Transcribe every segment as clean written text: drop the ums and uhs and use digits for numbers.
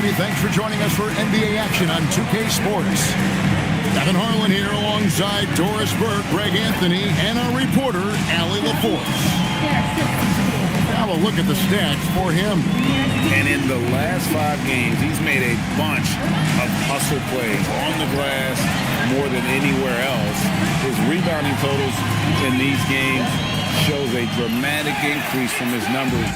everybody. Thanks for joining us for NBA action on 2K Sports. Kevin Harlan here alongside Doris Burke, Greg Anthony, and our reporter, Allie LaForce. Have a look at the stats for him. And in the last 5 games, he's made a bunch of hustle plays on the glass more than anywhere else. His rebounding totals in these games shows a dramatic increase from his numbers.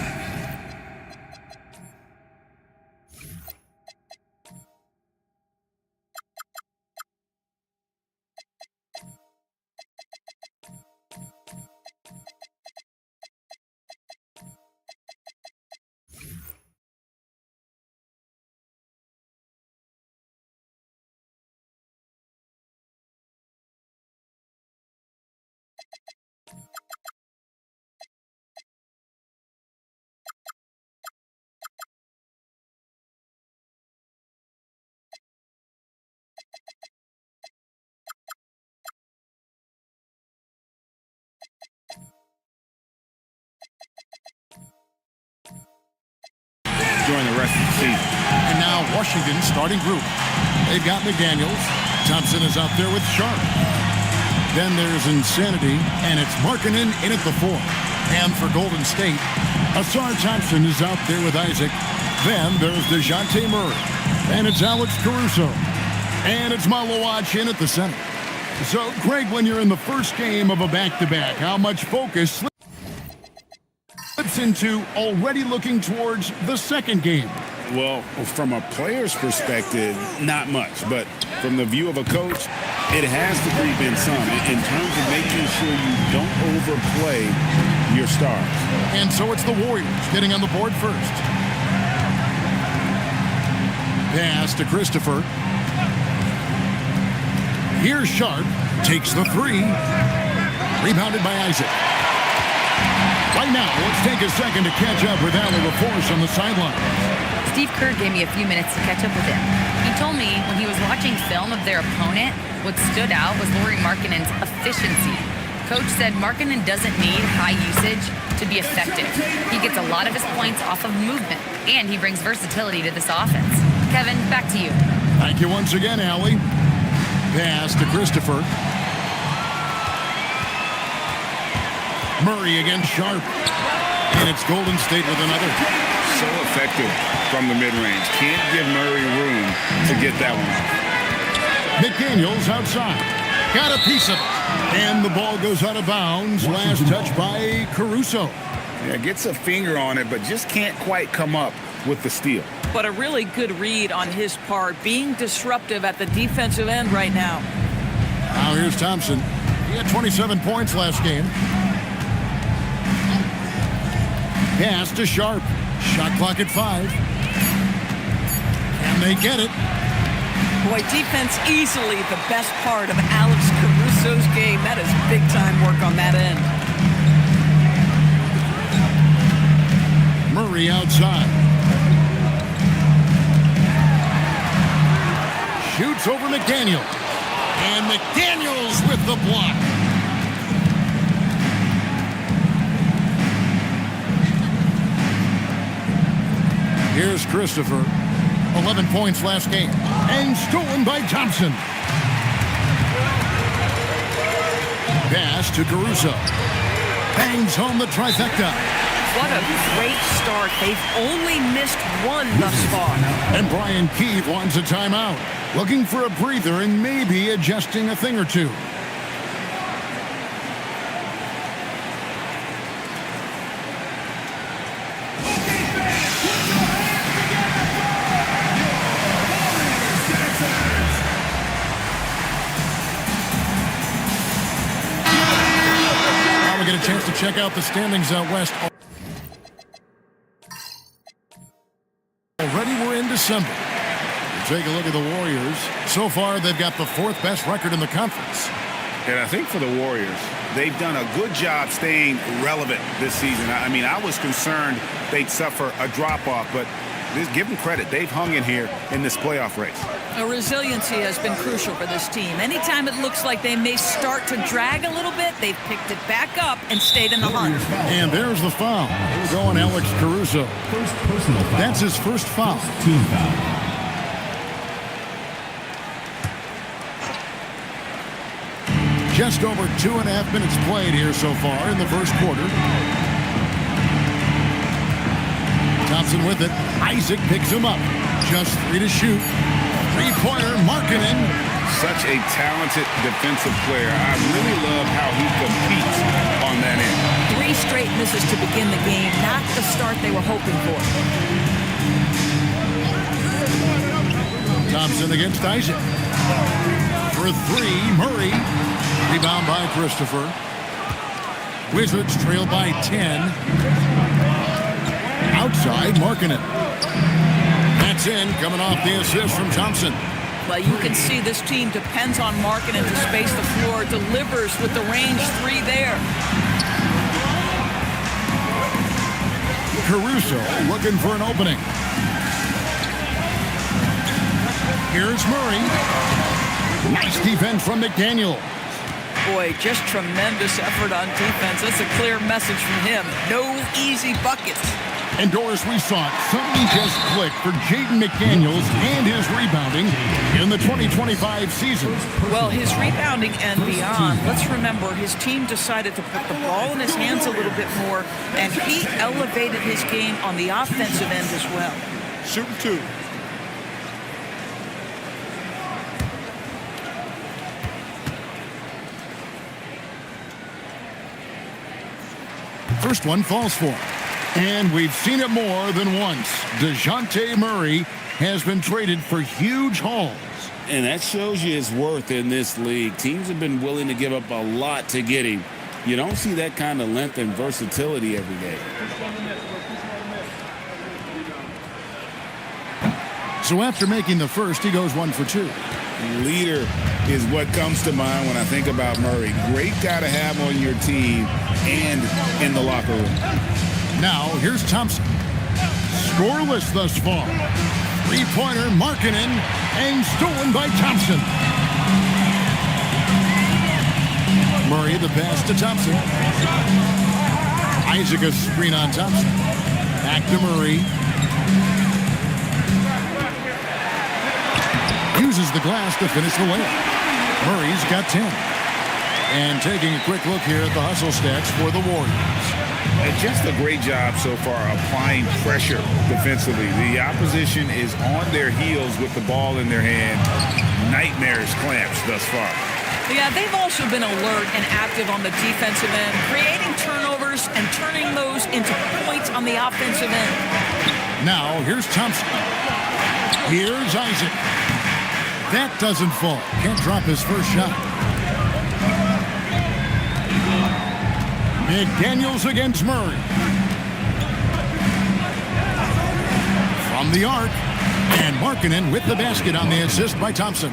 During the rest of the season. And now Washington's starting group. They've got McDaniels. Thompson is out there with Sharp. Then there's Insanity, and it's Markkanen in at the 4. And for Golden State, Asar Thompson is out there with Isaac. Then there's DeJounte Murray. And it's Alex Caruso. And it's Malawach in at the center. So, Greg, when you're in the first game of a back-to-back, how much focus slips into already looking towards the second game? Well, from a player's perspective, not much. But from the view of a coach, it has to creep in some in terms of making sure you don't overplay your stars. And so it's the Warriors getting on the board first. Pass to Christopher. Here's Sharp. Takes the 3. Rebounded by Isaac. Right now, let's take a second to catch up with Allie LaForce on the sideline. Steve Kerr gave me a few minutes to catch up with him. He told me when he was watching film of their opponent, what stood out was Lauri Markkanen's efficiency. Coach said Markkanen doesn't need high usage to be effective. He gets a lot of his points off of movement, and he brings versatility to this offense. Kevin, back to you. Thank you once again, Allie. Pass to Christopher. Murray against Sharp. And it's Golden State with another. So effective from the mid-range. Can't give Murray room to get that one off. McDaniels outside. Got a piece of it. And the ball goes out of bounds. Last touch by Caruso. Yeah, gets a finger on it, but just can't quite come up with the steal. But a really good read on his part, being disruptive at the defensive end right now. Now here's Thompson. He had 27 points last game. Pass to Sharp. Shot clock at 5. And they get it. Boy, defense easily the best part of Alex Caruso's game. That is big-time work on that end. Murray outside. Shoots over McDaniel. And McDaniels with the block. Here's Christopher. 11 points last game. And stolen by Thompson. Pass to Caruso. Bangs home the trifecta. What a great start. They've only missed one thus far. And Brian Keefe wants a timeout. Looking for a breather and maybe adjusting a thing or two. Now we get a chance to check out the standings out west. Already we're in December. Take a look at the Warriors. So far, they've got the 4th best record in the conference. And I think for the Warriors, they've done a good job staying relevant this season. I mean, I was concerned they'd suffer a drop-off, but just give them credit. They've hung in here in this playoff race. Resiliency has been crucial for this team. Anytime it looks like they may start to drag a little bit, they've picked it back up and stayed in the hunt. And there's the foul. Going Alex Caruso. That's his first foul. Team foul. Just over 2.5 minutes played here so far in the first quarter. Thompson with it. Isaac picks him up. Just 3 to shoot. Three-pointer, Markkanen. Such a talented defensive player. I really love how he competes on that end. 3 straight misses to begin the game. Not the start they were hoping for. Thompson against Isaac. For 3, Murray. Rebound by Christopher. Wizards trail by 10. Outside, Markkanen. That's in, coming off the assist from Thompson. Well, you can see this team depends on Markkanen to space the floor, delivers with the range 3 there. Caruso looking for an opening. Here's Murray. Nice defense from McDaniel. Boy, just tremendous effort on defense. That's a clear message from him. No easy buckets. And Doris, we saw it. Something just clicked for Jaden McDaniels and his rebounding in the 2025 season. Well, his rebounding and beyond. Let's remember, his team decided to put the ball in his hands a little bit more, and he elevated his game on the offensive end as well. Shooting 2. First one falls for him. And we've seen it more than once. DeJounte Murray has been traded for huge hauls. And that shows you his worth in this league. Teams have been willing to give up a lot to get him. You don't see that kind of length and versatility every day. So after making the first, he goes 1 for 2. Leader is what comes to mind when I think about Murray. Great guy to have on your team and in the locker room. Now, here's Thompson. Scoreless thus far. Three-pointer, Markkanen, and stolen by Thompson. Murray, the pass to Thompson. Isaac, a screen on Thompson. Back to Murray. Uses the glass to finish the layup. Murray's got 10. And taking a quick look here at the hustle stats for the Warriors. Just a great job so far applying pressure defensively. The opposition is on their heels with the ball in their hand. Nightmarish clamps thus far. Yeah, they've also been alert and active on the defensive end, creating turnovers and turning those into points on the offensive end. Now, here's Thompson. Here's Isaac. That doesn't fall. Can't drop his first shot. McDaniels against Murray. From the arc. And Markkanen with the basket on the assist by Thompson.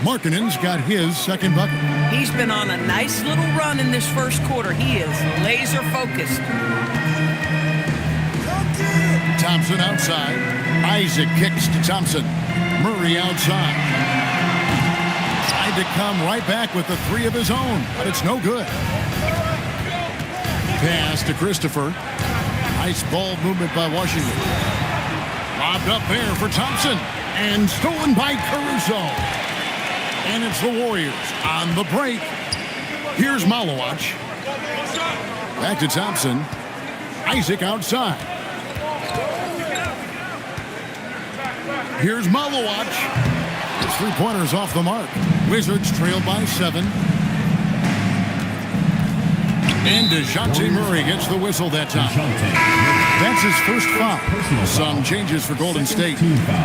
Markkanen's got his second bucket. He's been on a nice little run in this first quarter. He is laser focused. Thompson outside. Isaac kicks to Thompson. Murray outside. Tried to come right back with the 3 of his own, but it's no good. Pass to Christopher. Nice ball movement by Washington. Lobbed up there for Thompson. And stolen by Caruso. And it's the Warriors on the break. Here's Malowacz. Back to Thompson. Isaac outside. Here's Malowacz. His three-pointer's off the mark. Wizards trail by 7. And DeJounte Murray gets the whistle that time. That's his first foul. Some changes for Golden State.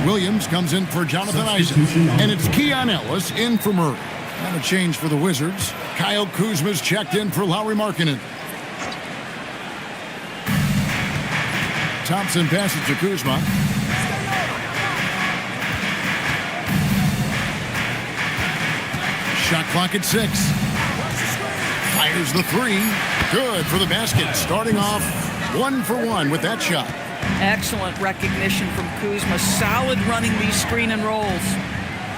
Williams comes in for Jonathan Isaac. And it's Keon Ellis in for Murray. And a change for the Wizards. Kyle Kuzma's checked in for Lauri Markkanen. Thompson passes to Kuzma. Shot clock at 6. Fires the 3. Good for the basket. Starting off 1 for 1 with that shot. Excellent recognition from Kuzma. Solid running these screen and rolls.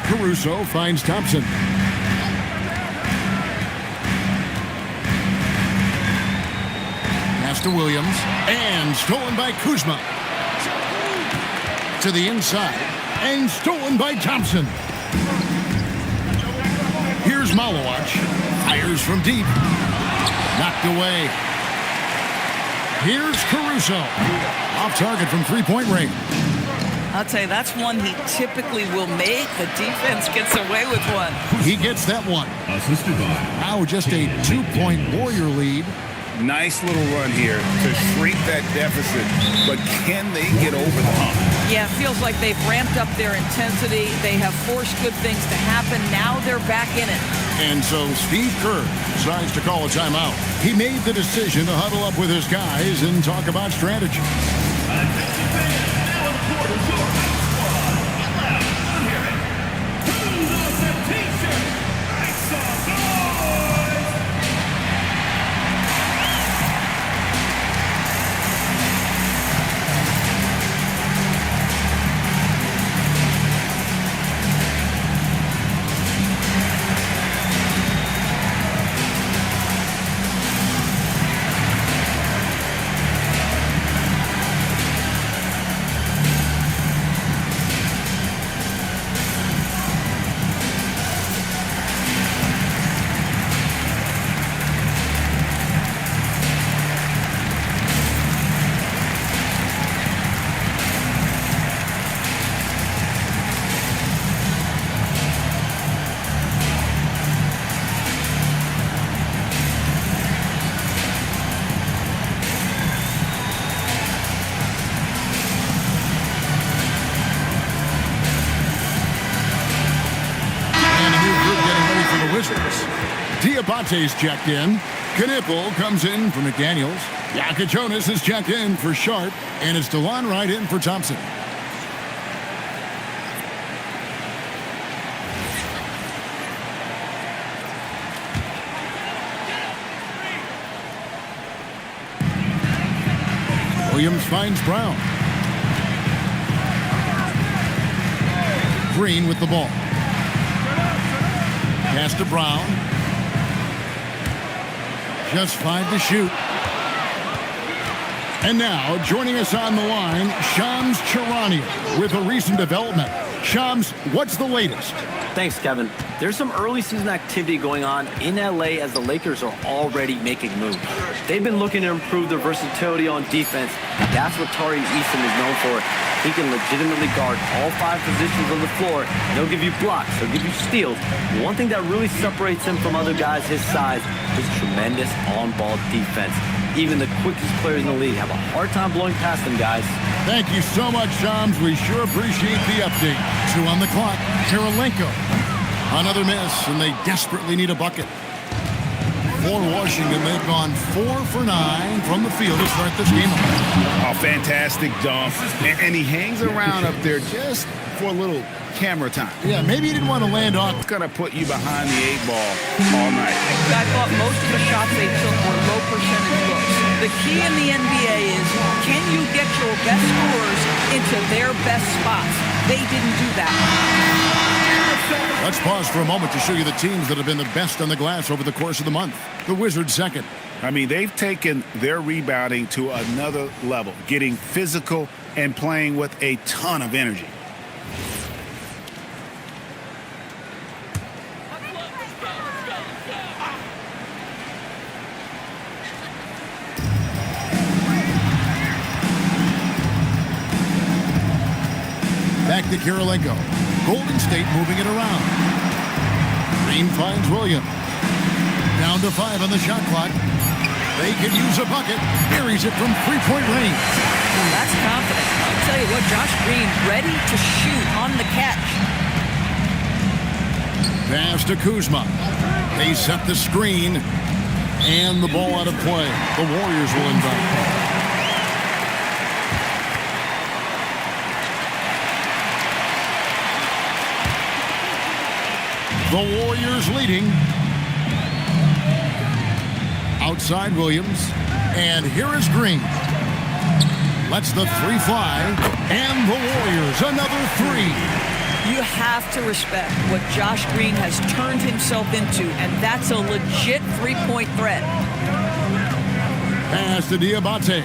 Caruso finds Thompson. Pass to Williams. And stolen by Kuzma. To the inside. And stolen by Thompson. Here's Malowacz. Fires from deep. Knocked away. Here's Caruso. Off target from three-point range. I'll tell you, that's one he typically will make. The defense gets away with one. He gets that one. Assisted by Now just a 2-point Warrior lead. Nice little run here to shrink that deficit, but can they get over the hump? Yeah, it feels like they've ramped up their intensity. They have forced good things to happen. Now they're back in it. And so Steve Kerr decides to call a timeout. He made the decision to huddle up with his guys and talk about strategy. Diabate's checked in. Knipple comes in for McDaniels. Yakachonis is checked in for Sharp. And it's DeLon Wright in for Thompson. Williams finds Brown. Green with the ball. Pass to Brown. Just 5 to shoot. And now, joining us on the line, Shams Charania with a recent development. Shams, what's the latest? Thanks, Kevin. There's some early season activity going on in LA as the Lakers are already making moves. They've been looking to improve their versatility on defense. That's what Tari Eason is known for. He can legitimately guard all 5 positions on the floor. He'll give you blocks. He'll give you steals. One thing that really separates him from other guys his size is tremendous on-ball defense. Even the quickest players in the league have a hard time blowing past them, guys. Thank you so much, Shams. We sure appreciate the update. 2 on the clock. Kirilenko. Another miss, and they desperately need a bucket. For Washington, they've gone 4 for 9 from the field to start this game. A fantastic dunk. And he hangs around up there just for a little camera time. Yeah, maybe he didn't want to land on. It's going to put you behind the 8 ball all night. I thought most of the shots they took were low percentage looks. The key in the NBA is, can you get your best scorers into their best spots? They didn't do that. Let's pause for a moment to show you the teams that have been the best on the glass over the course of the month. The Wizards second. I mean, they've taken their rebounding to another level, getting physical and playing with a ton of energy. Back to Kirilenko. Golden State moving it around. Green finds Williams. Down to 5 on the shot clock. They can use a bucket. Buries it from three-point range. Well, that's confident. I'll tell you what, Josh Green ready to shoot on the catch. Pass to Kuzma. They set the screen. And the ball out of play. The Warriors will inbound. The Warriors leading. Outside Williams. And here is Green. Lets the 3 fly. And the Warriors, another 3. You have to respect what Josh Green has turned himself into, and that's a legit three-point threat. Pass to Diabate.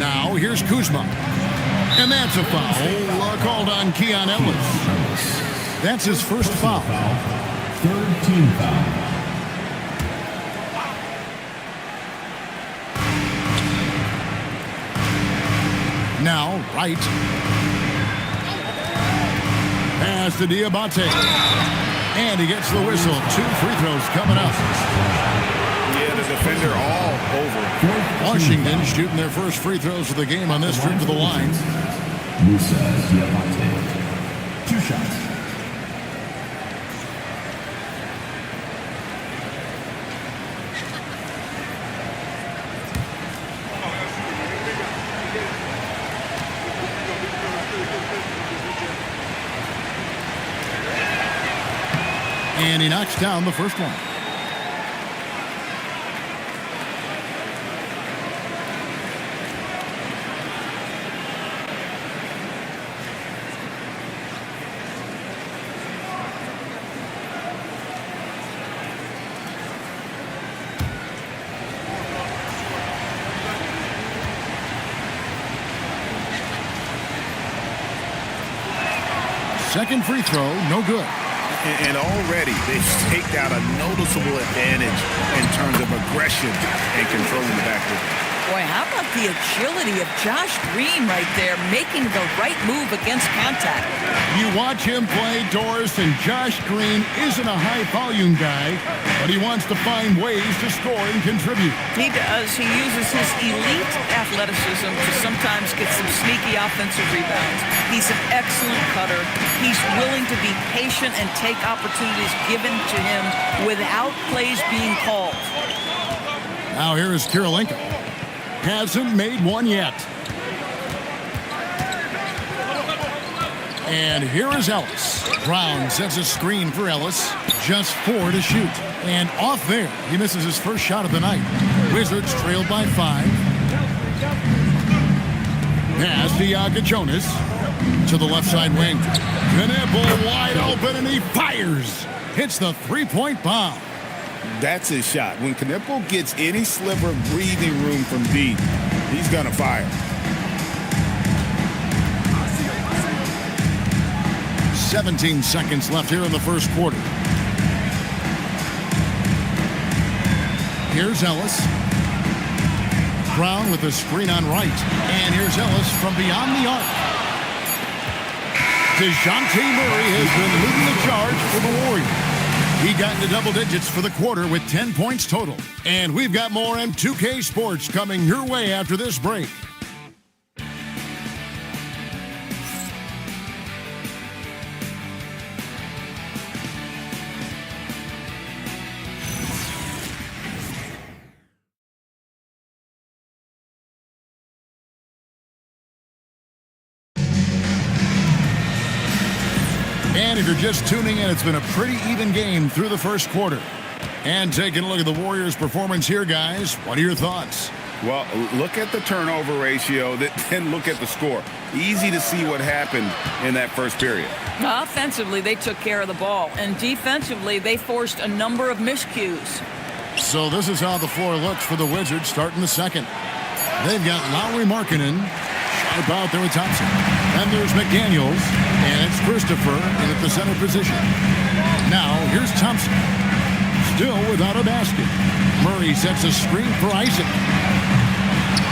Now here's Kuzma. And that's a foul called on Keon Ellis. That's his first foul. Third team foul. Now, right. Pass to Diabate. And he gets the whistle. 2 free throws coming up. Yeah, the defender all over. Washington shooting their first free throws of the game on this trip to the line. Musa Diabate. 2 shots. And he knocks down the first one. Second free throw, no good. And already they've staked out a noticeable advantage in terms of aggression and controlling the backcourt. Boy, how about the agility of Josh Green right there, making the right move against contact. You watch him play, Doris, and Josh Green isn't a high-volume guy, but he wants to find ways to score and contribute. He does. He uses his elite athleticism to sometimes get some sneaky offensive rebounds. He's an excellent cutter. He's willing to be patient and take opportunities given to him without plays being called. Now here is Kirilenko. Hasn't made one yet. And here is Ellis. Brown sets a screen for Ellis. Just 4 to shoot. And off there, he misses his first shot of the night. Wizards trailed by 5. Pass to Jonas to the left side wing. Knipple wide open, and he fires. Hits the three-point bomb. That's his shot. When Knipple gets any sliver of breathing room from deep, he's going to fire. 17 seconds left here in the first quarter. Here's Ellis. Brown with the screen on right. And here's Ellis from beyond the arc. DeJounte Murray has been leading the charge for the Warriors. He got into double digits for the quarter with 10 points total. And we've got more M2K Sports coming your way after this break. And if you're just tuning in, it's been a pretty even game through the first quarter. And taking a look at the Warriors' performance here, guys, what are your thoughts? Well, look at the turnover ratio, then look at the score. Easy to see what happened in that first period. Offensively, they took care of the ball. And defensively, they forced a number of miscues. So this is how the floor looks for the Wizards starting the second. They've got Lowry Markkanen sharp out there with Thompson. Then there's McDaniels, and it's Christopher in at the center position. Now, here's Thompson. Still without a basket. Murray sets a screen for Isaac.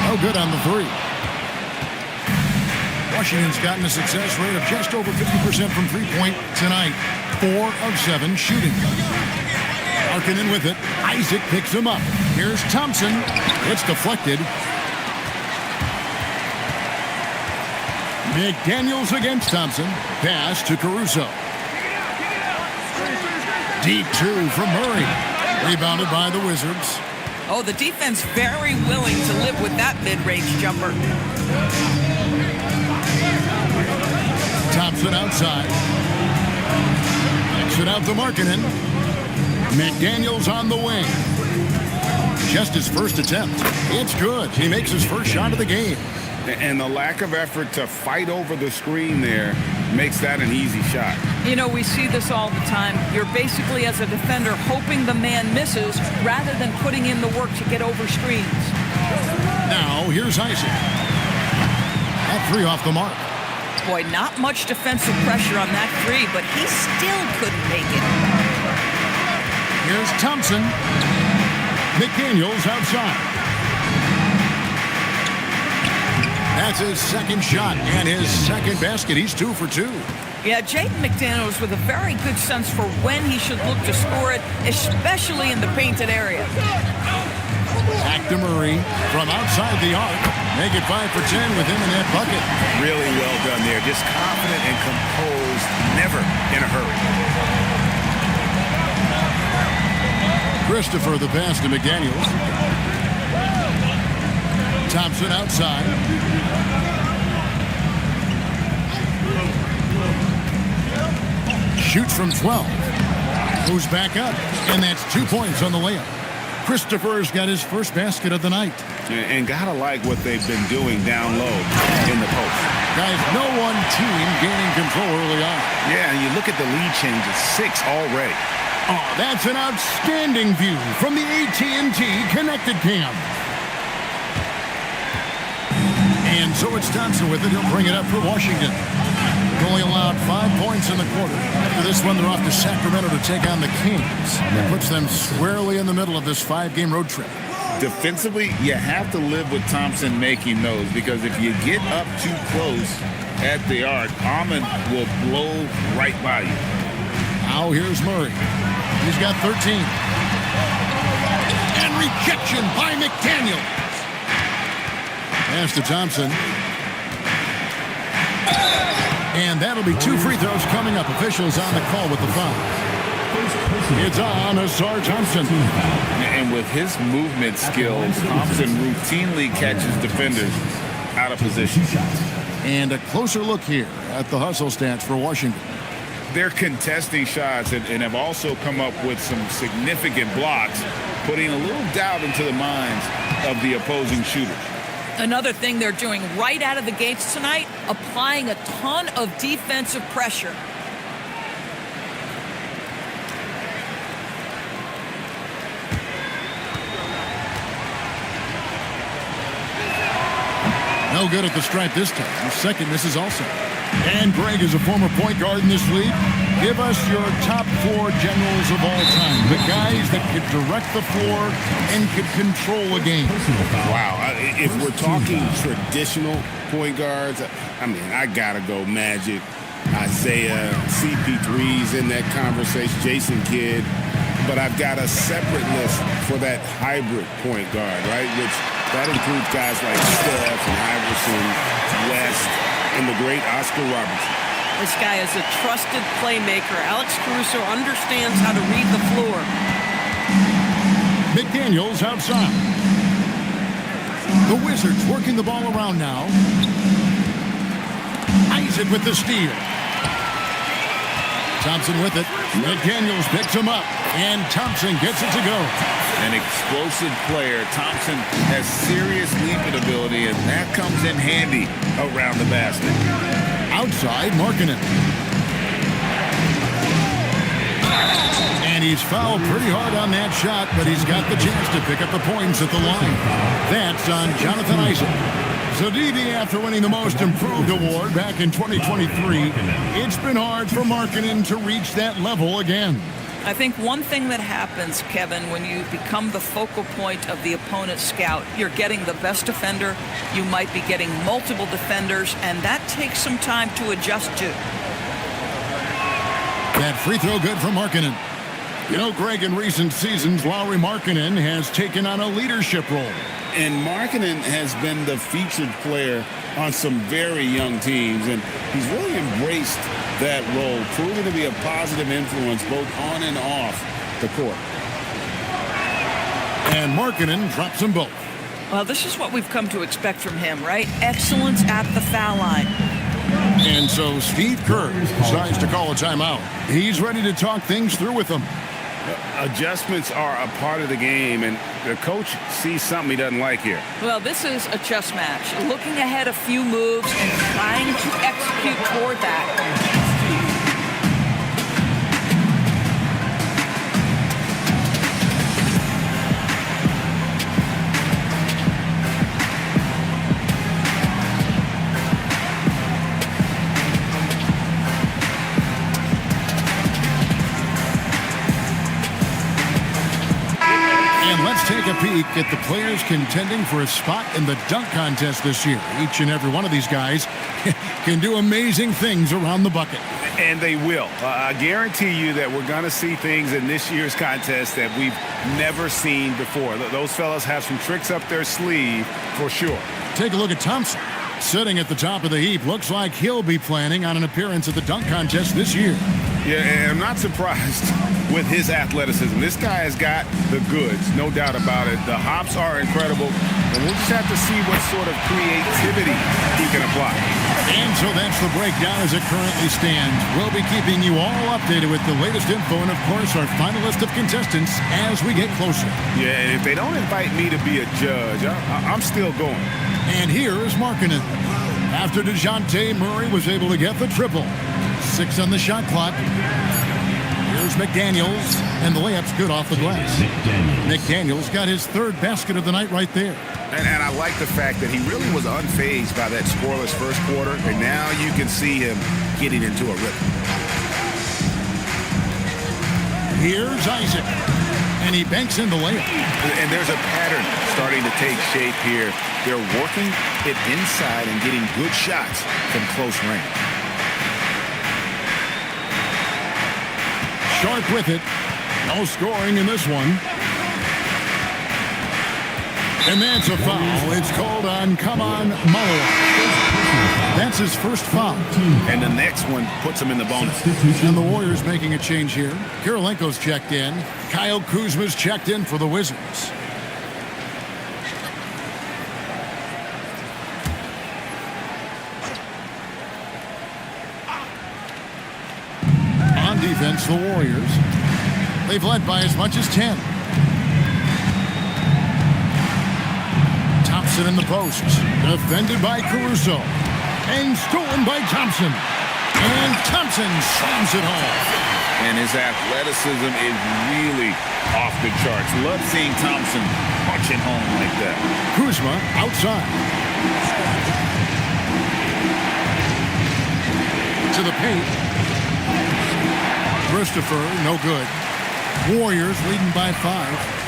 No good on the 3. Washington's gotten a success rate of just over 50% from three-point tonight. 4 of 7 shooting. Markkanen with it. Isaac picks him up. Here's Thompson. It's deflected. McDaniels against Thompson. Pass to Caruso. Deep 2 from Murray. Rebounded by the Wizards. Oh, the defense very willing to live with that mid-range jumper. Thompson outside. Kicks it out to Markkanen. McDaniels on the wing. Just his first attempt. It's good. He makes his first shot of the game. And the lack of effort to fight over the screen there makes that an easy shot. You know, we see this all the time. You're basically, as a defender, hoping the man misses rather than putting in the work to get over screens. Now, here's Isaac. That 3 off the mark. Boy, not much defensive pressure on that three, but he still couldn't make it. Here's Thompson. McDaniels outside. That's his second shot and his second basket. He's 2 for 2. Yeah, Jaden McDaniels with a very good sense for when he should look to score it, especially in the painted area. Back to Murray from outside the arc. Make it 5 for 10 with him in that bucket. Really well done there. Just confident and composed, never in a hurry. Christopher the pass to McDaniels. Thompson outside. Shoots from 12. Moves back up. And that's 2 points on the layup. Christopher's got his first basket of the night. And gotta like what they've been doing down low in the post. Guys, no one team gaining control early on. Yeah, and you look at the lead changes, 6 already. Oh, that's an outstanding view from the AT&T Connected Cam. And so it's Thompson with it. He'll bring it up for Washington. Only allowed 5 points in the quarter. After this one, they're off to Sacramento to take on the Kings. That puts them squarely in the middle of this 5-game road trip. Defensively, you have to live with Thompson making those, because if you get up too close at the arc, Ahmed will blow right by you. Now here's Murray. He's got 13. And rejection by McDaniel. Pass to Thompson. And that'll be 2 free throws coming up. Officials on the call with the foul. It's on Asar Thompson. And with his movement skills, Thompson routinely catches defenders out of position. And a closer look here at the hustle stats for Washington. They're contesting shots and have also come up with some significant blocks, putting a little doubt into the minds of the opposing shooters. Another thing they're doing right out of the gates tonight, applying a ton of defensive pressure. No good at the stripe this time. The second misses also. And Greg is a former point guard in this league. Give us your top 4 generals of all time. The guys that could direct the floor and could control a game. Wow. If we're talking traditional point guards, I mean, I got to go Magic, Isaiah, CP3's in that conversation, Jason Kidd. But I've got a separate list for that hybrid point guard, right? Which that includes guys like Steph and Iverson, West, and the great Oscar Robertson. This guy is a trusted playmaker. Alex Caruso understands how to read the floor. McDaniels outside. The Wizards working the ball around now. Isaac with the steal. Thompson with it. McDaniels picks him up. And Thompson gets it to go. An explosive player. Thompson has serious leaping ability, and that comes in handy around the basket. Outside, Markkanen. And he's fouled pretty hard on that shot, but he's got the chance to pick up the points at the line. That's on Jonathan Isaac. So, DB, after winning the Most Improved award back in 2023, it's been hard for Markkanen to reach that level again. I think one thing that happens, Kevin, when you become the focal point of the opponent's scout, you're getting the best defender, you might be getting multiple defenders, and that takes some time to adjust to. That free throw good for Markkanen. You know, Greg, in recent seasons, Lauri Markkanen has taken on a leadership role. And Markkanen has been the featured player on some very young teams, and he's really embraced that role, proving to be a positive influence both on and off the court. And Markkanen drops them both. Well, this is what we've come to expect from him, right? Excellence at the foul line. And so Steve Kerr decides to call a timeout. He's ready to talk things through with them. Adjustments are a part of the game, and the coach sees something he doesn't like here. Well, this is a chess match. Looking ahead a few moves and trying to execute toward that. a peek at the players contending for a spot in the dunk contest this year. Each and every one of these guys can do amazing things around the bucket. And they will. I guarantee you that we're going to see things in this year's contest that we've never seen before. Those fellas have some tricks up their sleeve for sure. Take a look at Thompson. Sitting at the top of the heap. Looks like he'll be planning on an appearance at the dunk contest this year. Yeah, and I'm not surprised with his athleticism. This guy has got the goods, no doubt about it. The hops are incredible, and we'll just have to see what sort of creativity he can apply. And so that's the breakdown as it currently stands. We'll be keeping you all updated with the latest info and, of course, our final list of contestants as we get closer. Yeah, and if they don't invite me to be a judge, I'm still going. And here is Markkanen. After DeJounte Murray was able to get the triple. 6 on the shot clock. Here's McDaniels, and the layup's good off the glass. McDaniels got his third basket of the night right there. And I like the fact that he really was unfazed by that scoreless first quarter, and now you can see him getting into a rhythm. Here's Isaac, and he banks in the layup. And there's a pattern starting to take shape here. They're working it inside and getting good shots from close range. Sharp with it. No scoring in this one. And that's a foul. It's called on Muller. That's his first foul. And the next one puts him in the bonus. And the Warriors making a change here. Kirilenko's checked in. Kyle Kuzma's checked in for the Wizards. On defense, the Warriors. They've led by as much as 10. Thompson in the post. Defended by Caruso. And stolen by Thompson. And Thompson slams it home. And his athleticism is really off the charts. Love seeing Thompson punch it home like that. Kuzma outside. To the paint. Christopher, no good. Warriors leading by 5.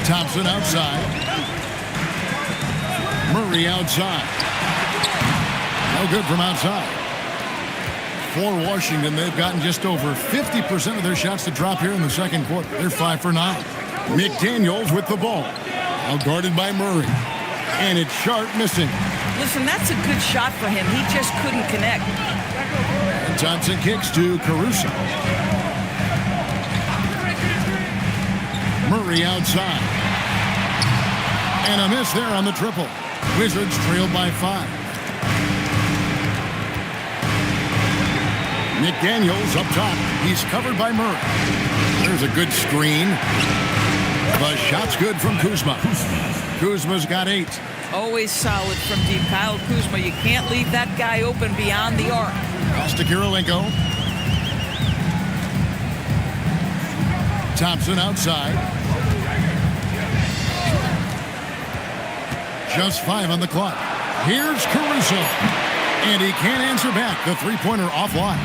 Thompson outside. Murray outside. No good from outside. For Washington, they've gotten just over 50% of their shots to drop here in the second quarter. They're 5 for 9. McDaniels with the ball. Now guarded by Murray. And it's Sharp missing. Listen, that's a good shot for him. He just couldn't connect. And Thompson kicks to Caruso. Murray outside. And a miss there on the triple. Wizards trailed by 5. McDaniels up top. He's covered by Murray. There's a good screen. The shot's good from Kuzma. Kuzma's got 8. Always solid from deep. Kyle Kuzma, you can't leave that guy open beyond the arc. Pass to Kirilenko. Thompson outside. Just 5 on the clock. Here's Caruso. And he can't answer back. The three-pointer offline.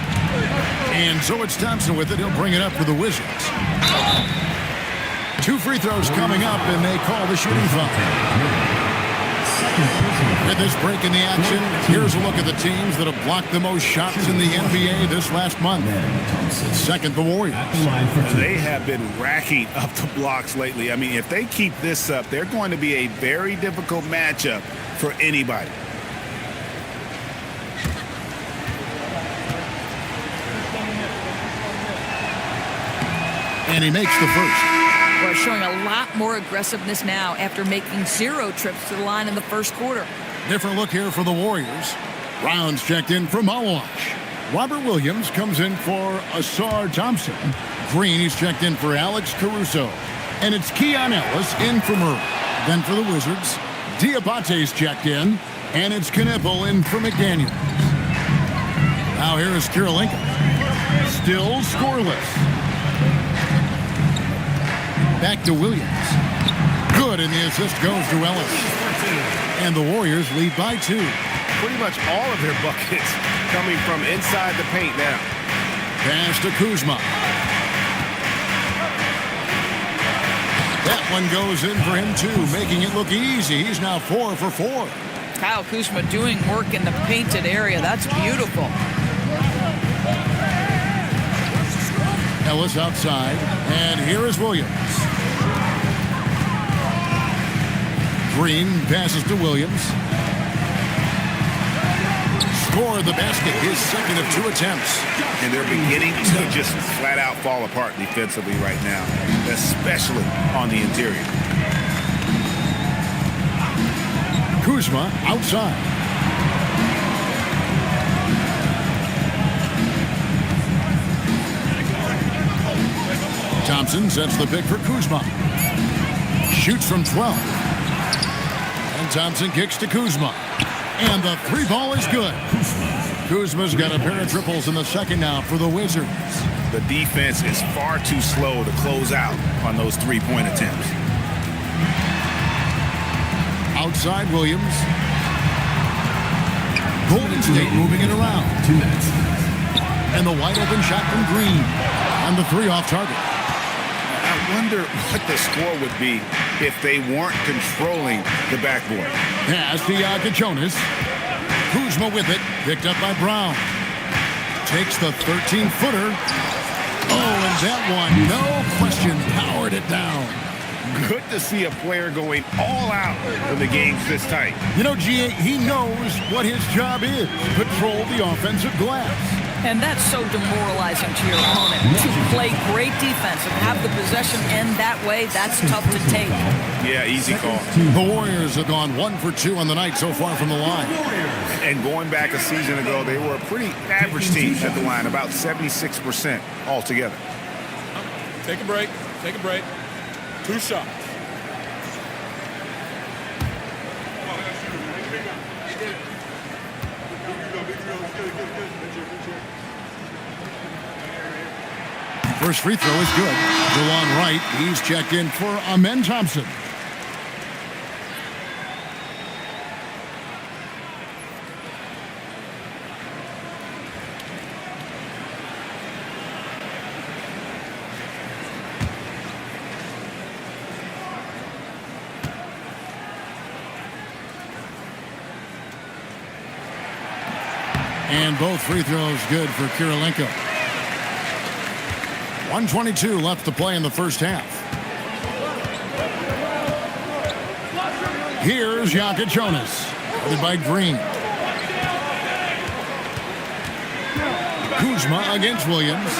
And so it's Thompson with it. He'll bring it up for the Wizards. 2 free throws coming up, and they call the shooting foul. With this break in the action, here's a look at the teams that have blocked the most shots in the NBA this last month. Second, the Warriors. They have been racking up the blocks lately. I mean, if they keep this up, they're going to be a very difficult matchup for anybody. And he makes the first. Well, showing a lot more aggressiveness now after making 0 trips to the line in the first quarter. Different look here for the Warriors. Rounds checked in for Malawash. Robert Williams comes in for Asar Thompson. Green is checked in for Alex Caruso. And it's Keon Ellis in for Murray. Then for the Wizards, Diabate's checked in. And it's Knipple in for McDaniels. Now here is Kirilenko. Still scoreless. Back to Williams. Good, and the assist goes to Ellis. And the Warriors lead by 2. Pretty much all of their buckets coming from inside the paint now. Pass to Kuzma. That one goes in for him, too, making it look easy. He's now 4 for 4. Kyle Kuzma doing work in the painted area. That's beautiful. Ellis outside, and here is Williams. Green passes to Williams. Scored the basket, his second of 2 attempts. And they're beginning to just flat out fall apart defensively right now, especially on the interior. Kuzma outside. Thompson sets the pick for Kuzma. Shoots from 12. And Thompson kicks to Kuzma. And the 3 ball is good. Kuzma's got a pair of triples in the second now for the Wizards. The defense is far too slow to close out on those 3-point attempts. Outside Williams. Golden State moving it around. 2 minutes. And the wide open shot from Green on the 3 off target. I wonder what the score would be if they weren't controlling the backboard. Pass to Jonas. Kuzma with it, picked up by Brown. Takes the 13-footer. Oh, and that one, no question, powered it down. Good to see a player going all out when the game's this tight. You know, G.A., he knows what his job is. Control the offensive glass. And that's so demoralizing to your opponent. To play great defense and have the possession end that way, that's tough to take. Yeah, easy call. The Warriors have gone 1 for 2 on the night so far from the line. And going back a season ago, they were a pretty average team at the line, about 76% altogether. Take a break. Take a break. 2 shots. First free throw is good. Delon Wright, he's checked in for Amen Thompson. And both free throws good for Kirilenko. 1:22 left to play in the first half. Here's Jonas, guarded by Green. Kuzma against Williams.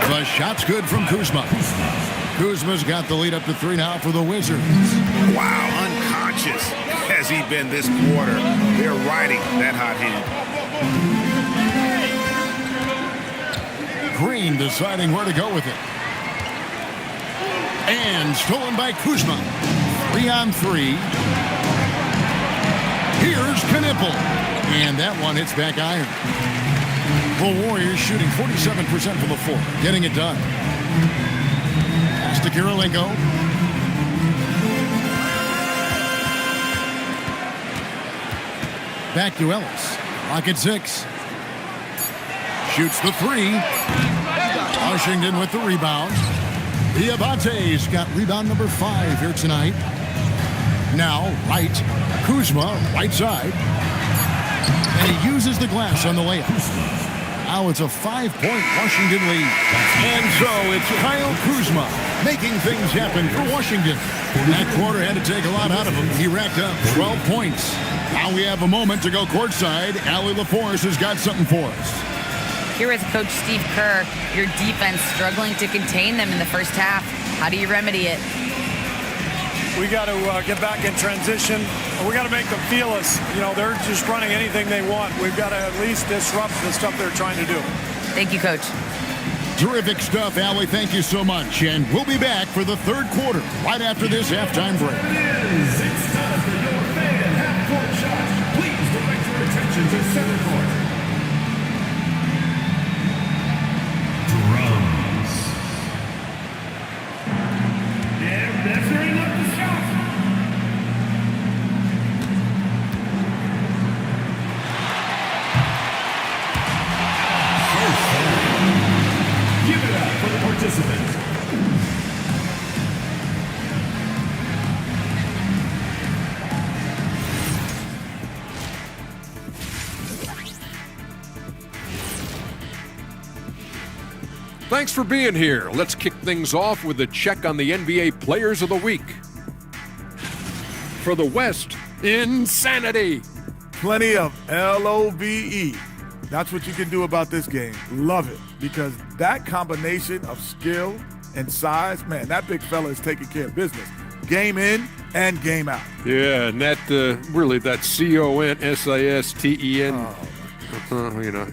The shot's good from Kuzma. Kuzma's got the lead up to 3 now for the Wizards. Wow, unconscious has he been this quarter. They're riding that hot hand. Green deciding where to go with it. And stolen by Kuzma. 3-on-3. Here's Knipple. And that one hits back iron. The Warriors shooting 47% from the floor. Getting it done. Pass to Kirilenko. Back to Ellis. Clock at 6. Shoots the 3. Washington with the rebound. Diabate's got rebound number 5 here tonight. Now, right. Kuzma, right side. And he uses the glass on the layup. Now it's a 5-point Washington lead. And so it's Kyle Kuzma making things happen for Washington. That quarter had to take a lot out of him. He racked up 12 points. Now we have a moment to go courtside. Allie LaForce has got something for us. Here is Coach Steve Kerr. Your defense struggling to contain them in the first half. How do you remedy it? We got to get back in transition. We got to make them feel us. You know, they're just running anything they want. We've got to at least disrupt the stuff they're trying to do. Thank you, Coach. Terrific stuff, Allie. Thank you so much. And we'll be back for the third quarter right after this halftime break. It's time for your fan half-court shot. Please direct your attention to center court. Drums. And measuring up the shot. Give it up for the participants. Thanks for being here. Let's kick things off with a check on the NBA Players of the Week. For the West, insanity. Plenty of LOVE. That's what you can do about this game. Love it. Because that combination of skill and size, man, that big fella is taking care of business. Game in and game out. Yeah, and that really, that CONSISTEN,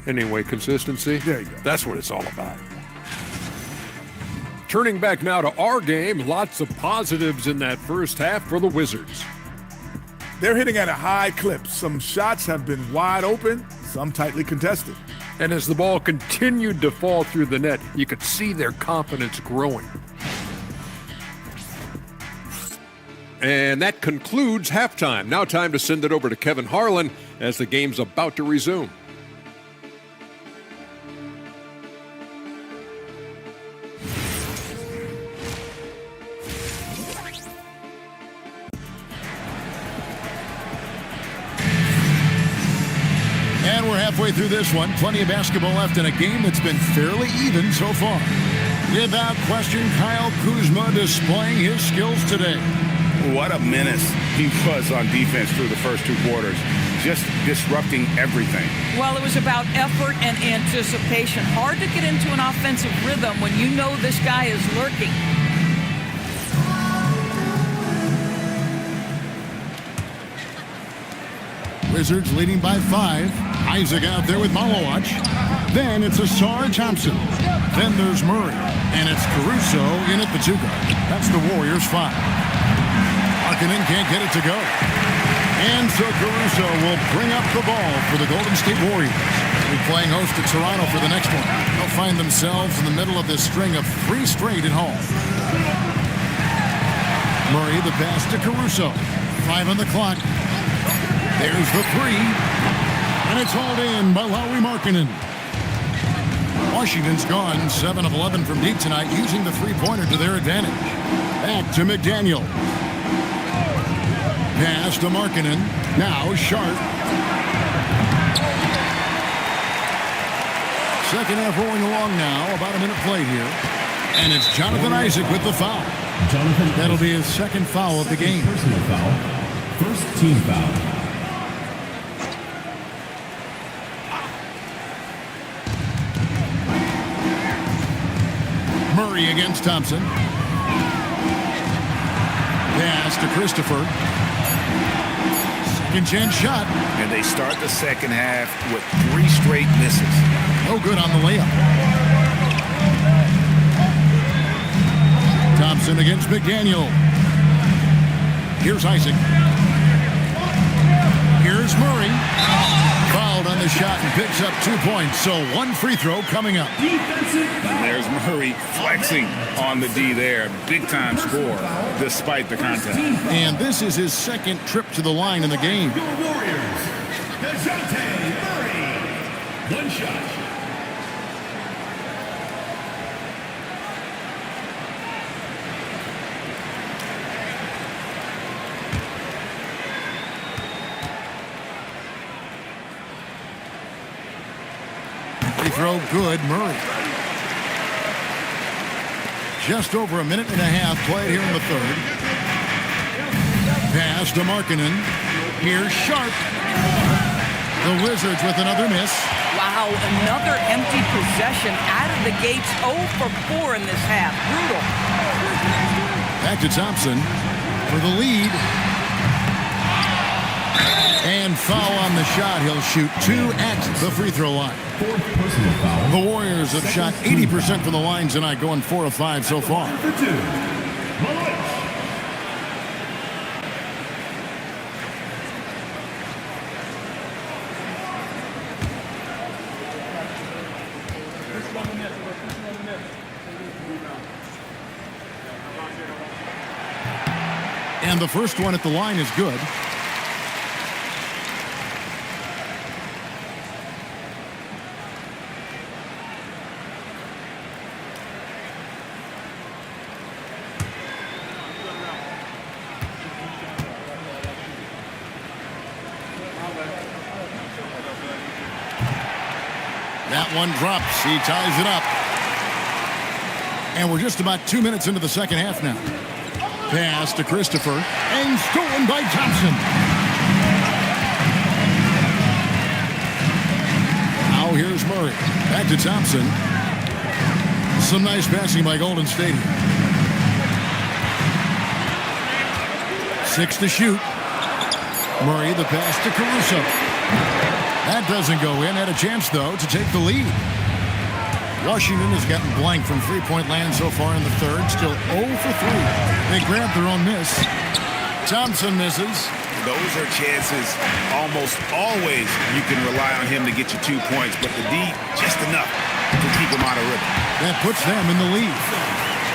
anyway, consistency. There you go. That's what it's all about. Turning back now to our game, lots of positives in that first half for the Wizards. They're hitting at a high clip. Some shots have been wide open, some tightly contested. And as the ball continued to fall through the net, you could see their confidence growing. And that concludes halftime. Now time to send it over to Kevin Harlan as the game's about to resume. And we're halfway through this one. Plenty of basketball left in a game that's been fairly even so far. Without question, Kyle Kuzma displaying his skills today. What a menace he was on defense through the first two quarters. Just disrupting everything. Well, it was about effort and anticipation. Hard to get into an offensive rhythm when you know this guy is lurking. Wizards leading by 5. Isaac out there with Malowach. Then it's Asar Thompson. Then there's Murray. And it's Caruso in at the 2 guard. That's the Warriors' 5. Markkanen can't get it to go. And so Caruso will bring up the ball for the Golden State Warriors. They'll be playing host to Toronto for the next one. They'll find themselves in the middle of this string of 3 straight at home. Murray, the pass to Caruso. 5 on the clock. There's the 3. And it's hauled in by Lauri Markkanen. Washington's gone 7 of 11 from deep tonight, using the three-pointer to their advantage. Back to McDaniel. Pass to Markkanen. Now Sharp. Second half rolling along now. About a minute played here. And it's Jonathan Isaac with the foul. That'll be his second foul of the game. Personal foul. First team foul. Murray against Thompson. Pass to Christopher. Second chance shot. And they start the second half with 3 straight misses. No good on the layup. Thompson against McDaniel. Here's Isaac. Here's Murray. Fouled on the shot and picks up 2 points. So 1 free throw coming up. There's Murray flexing on the D there. Big time score despite the contact. And this is his second trip to the line in the game. Your Warriors, DeJounte Murray. 1 shot. Free throw good, Murray. Just over a minute and a half played here in the third. Pass to Markkanen. Here's Sharp. The Wizards with another miss. Wow, another empty possession out of the gates. 0 for 4 in this half. Brutal. Back to Thompson for the lead. And foul on the shot. He'll shoot 2 at the free throw line. Fourth personal foul. The Warriors have shot 80% from the line tonight, going 4 of 5 so far. For 2. Malowach. And the first one at the line is good. That one drops. He ties it up. And we're just about 2 minutes into the second half now. Pass to Christopher, and stolen by Thompson. Now here's Murray. Back to Thompson. Some nice passing by Golden State. 6 to shoot. Murray, the pass to Caruso. That doesn't go in. Had a chance, though, to take the lead. Washington has gotten blank from three-point land so far in the third. Still 0 for 3. They grabbed their own miss. Thompson misses. Those are chances almost always you can rely on him to get you 2 points, but the D, just enough to keep him out of rhythm. That puts them in the lead.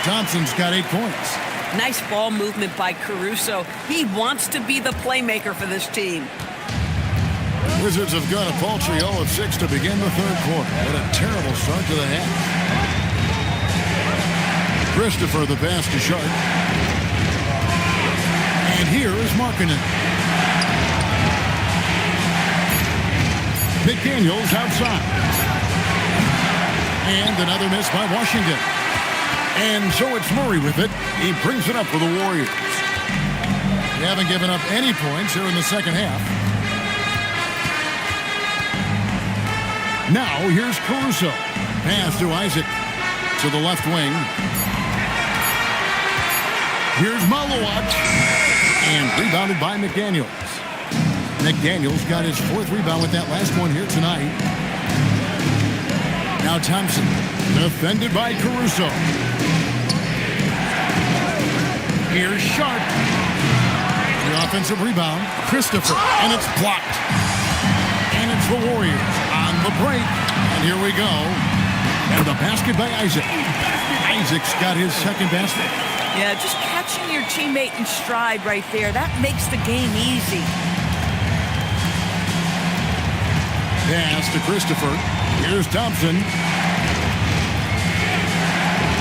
Thompson's got 8 points. Nice ball movement by Caruso. He wants to be the playmaker for this team. Wizards have gone a paltry 0 of 6 to begin the third quarter. What a terrible start to the half. Christopher, the pass to Sharp. And here is Markkanen. McDaniels outside. And another miss by Washington. And so it's Murray with it. He brings it up for the Warriors. They haven't given up any points here in the second half. Now here's Caruso. Pass to Isaac to the left wing. Here's Malowat. And rebounded by McDaniels. McDaniels got his 4th rebound with that last one here tonight. Now Thompson, defended by Caruso. Here's Sharp. The offensive rebound, Christopher, and it's blocked. And it's the Warriors on the break. And here we go. And the basket by Isaac. Isaac's got his second basket. Yeah, just catching your teammate in stride right there. That makes the game easy. Pass to Christopher. Here's Thompson.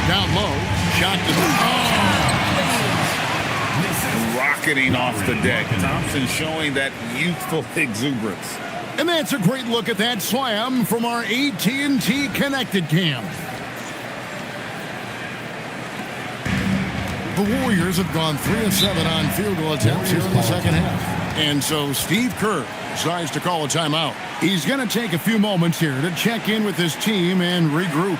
Down low. Shot to Rocketing off the deck. Thompson showing that youthful exuberance. And that's a great look at that slam from our AT&T Connected Cam. The Warriors have gone 3 of 7 on field goal attempts here in the second half. And so Steve Kerr decides to call a timeout. He's going to take a few moments here to check in with his team and regroup.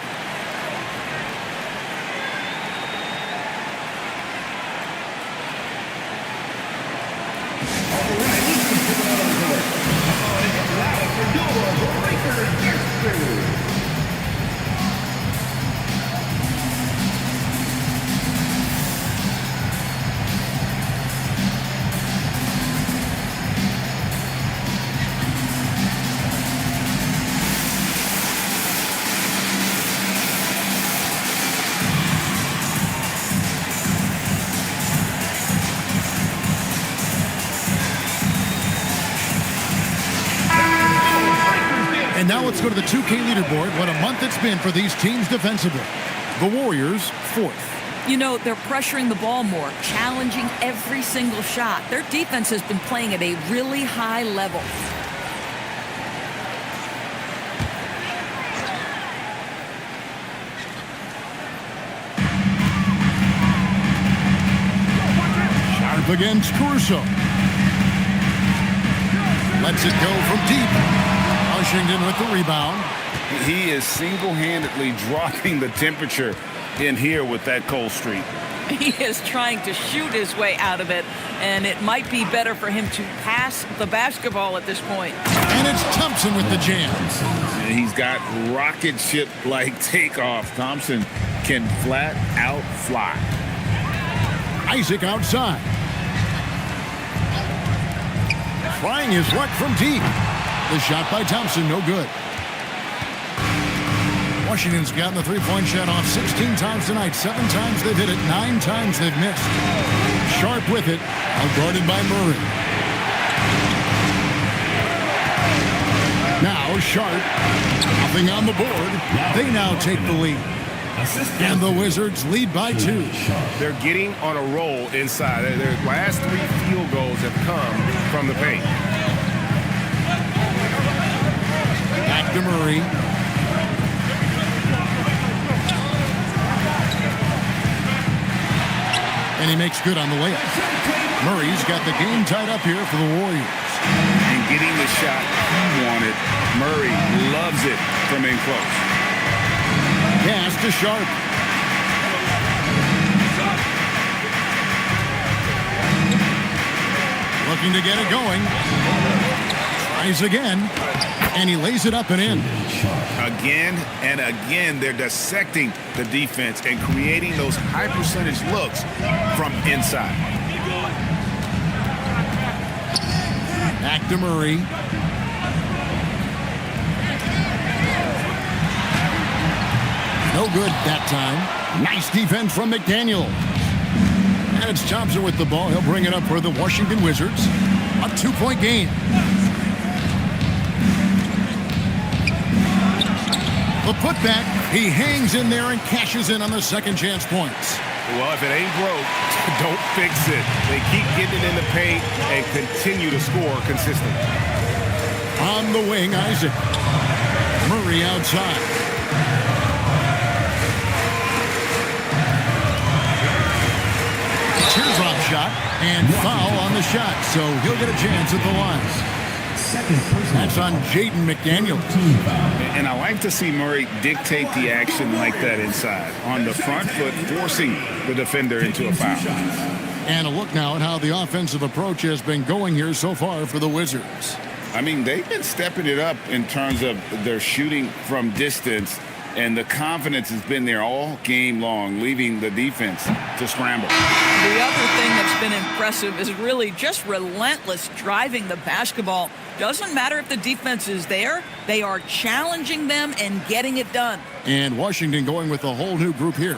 And now let's go to the 2K leaderboard. What a month it's been for these teams defensively. The Warriors, 4th. You know, they're pressuring the ball more, challenging every single shot. Their defense has been playing at a really high level. Sharp against Caruso. Lets it go from deep. Washington with the rebound. He is single-handedly dropping the temperature in here with that cold streak. He is trying to shoot his way out of it, and it might be better for him to pass the basketball at this point. And it's Thompson with the jams. He's got rocket ship-like takeoff. Thompson can flat out fly. Isaac outside. Trying his luck from deep. The shot by Thompson, no good. Washington's gotten the three-point shot off 16 times tonight. 7 times they've hit it, 9 times they've missed. Sharp with it, outguarded by Murray. Now Sharp, nothing on the board. They now take the lead. And the Wizards lead by 2. They're getting on a roll inside. Their last 3 field goals have come from the paint. Back to Murray. And he makes good on the layup. Murray's got the game tied up here for the Warriors. And getting the shot he wanted, Murray loves it from in close. Pass to Sharp. Looking to get it going. Tries again. And he lays it up and in. Again and again, they're dissecting the defense and creating those high percentage looks from inside. Back to Murray. No good that time. Nice defense from McDaniel. And it's Thompson with the ball. He'll bring it up for the Washington Wizards. A 2-point game. The putback. He hangs in there and cashes in on the second chance points. Well, if it ain't broke, don't fix it. They keep getting it in the paint and continue to score consistently. On the wing, Isaac. Murray outside. Teardrop shot and foul on the shot, so he'll get a chance at the line. That's on Jaden McDaniels. And I like to see Murray dictate the action like that inside. On the front foot, forcing the defender into a foul. And a look now at how the offensive approach has been going here so far for the Wizards. I mean, they've been stepping it up in terms of their shooting from distance, and the confidence has been there all game long, leaving the defense to scramble. The other thing that's been impressive is really just relentless driving the basketball. Doesn't matter if the defense is there, they are challenging them and getting it done. And Washington going with a whole new group here.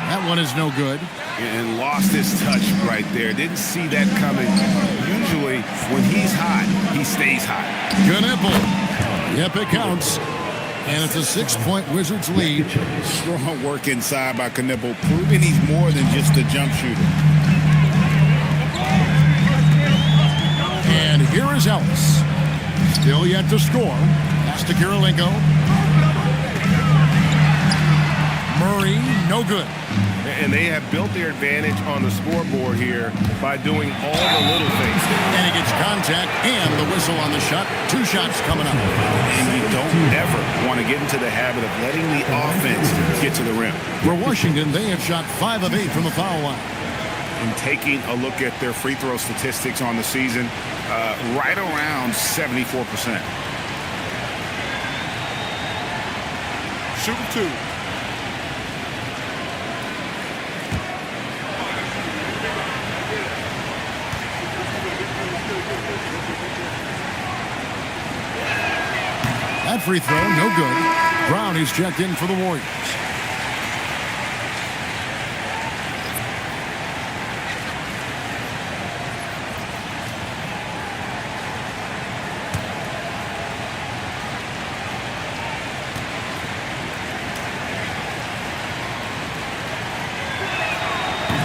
That one is no good. And lost his touch right there. Didn't see that coming. Usually, when he's hot, he stays hot. Knipple. Yep, it counts. And it's a 6-point Wizards lead. Strong work inside by Knipple, proving he's more than just a jump shooter. And here is Ellis. Still yet to score. Pass to Kirilenko. Murray, no good. And they have built their advantage on the scoreboard here by doing all the little things. And he gets contact and the whistle on the shot. 2 shots coming up. And you don't ever want to get into the habit of letting the offense get to the rim. For Washington, they have shot 5 of 8 from the foul line. And taking a look at their free throw statistics on the season, right around 74%. Shooting 2. That free throw, no good. Brown is checked in for the Warriors.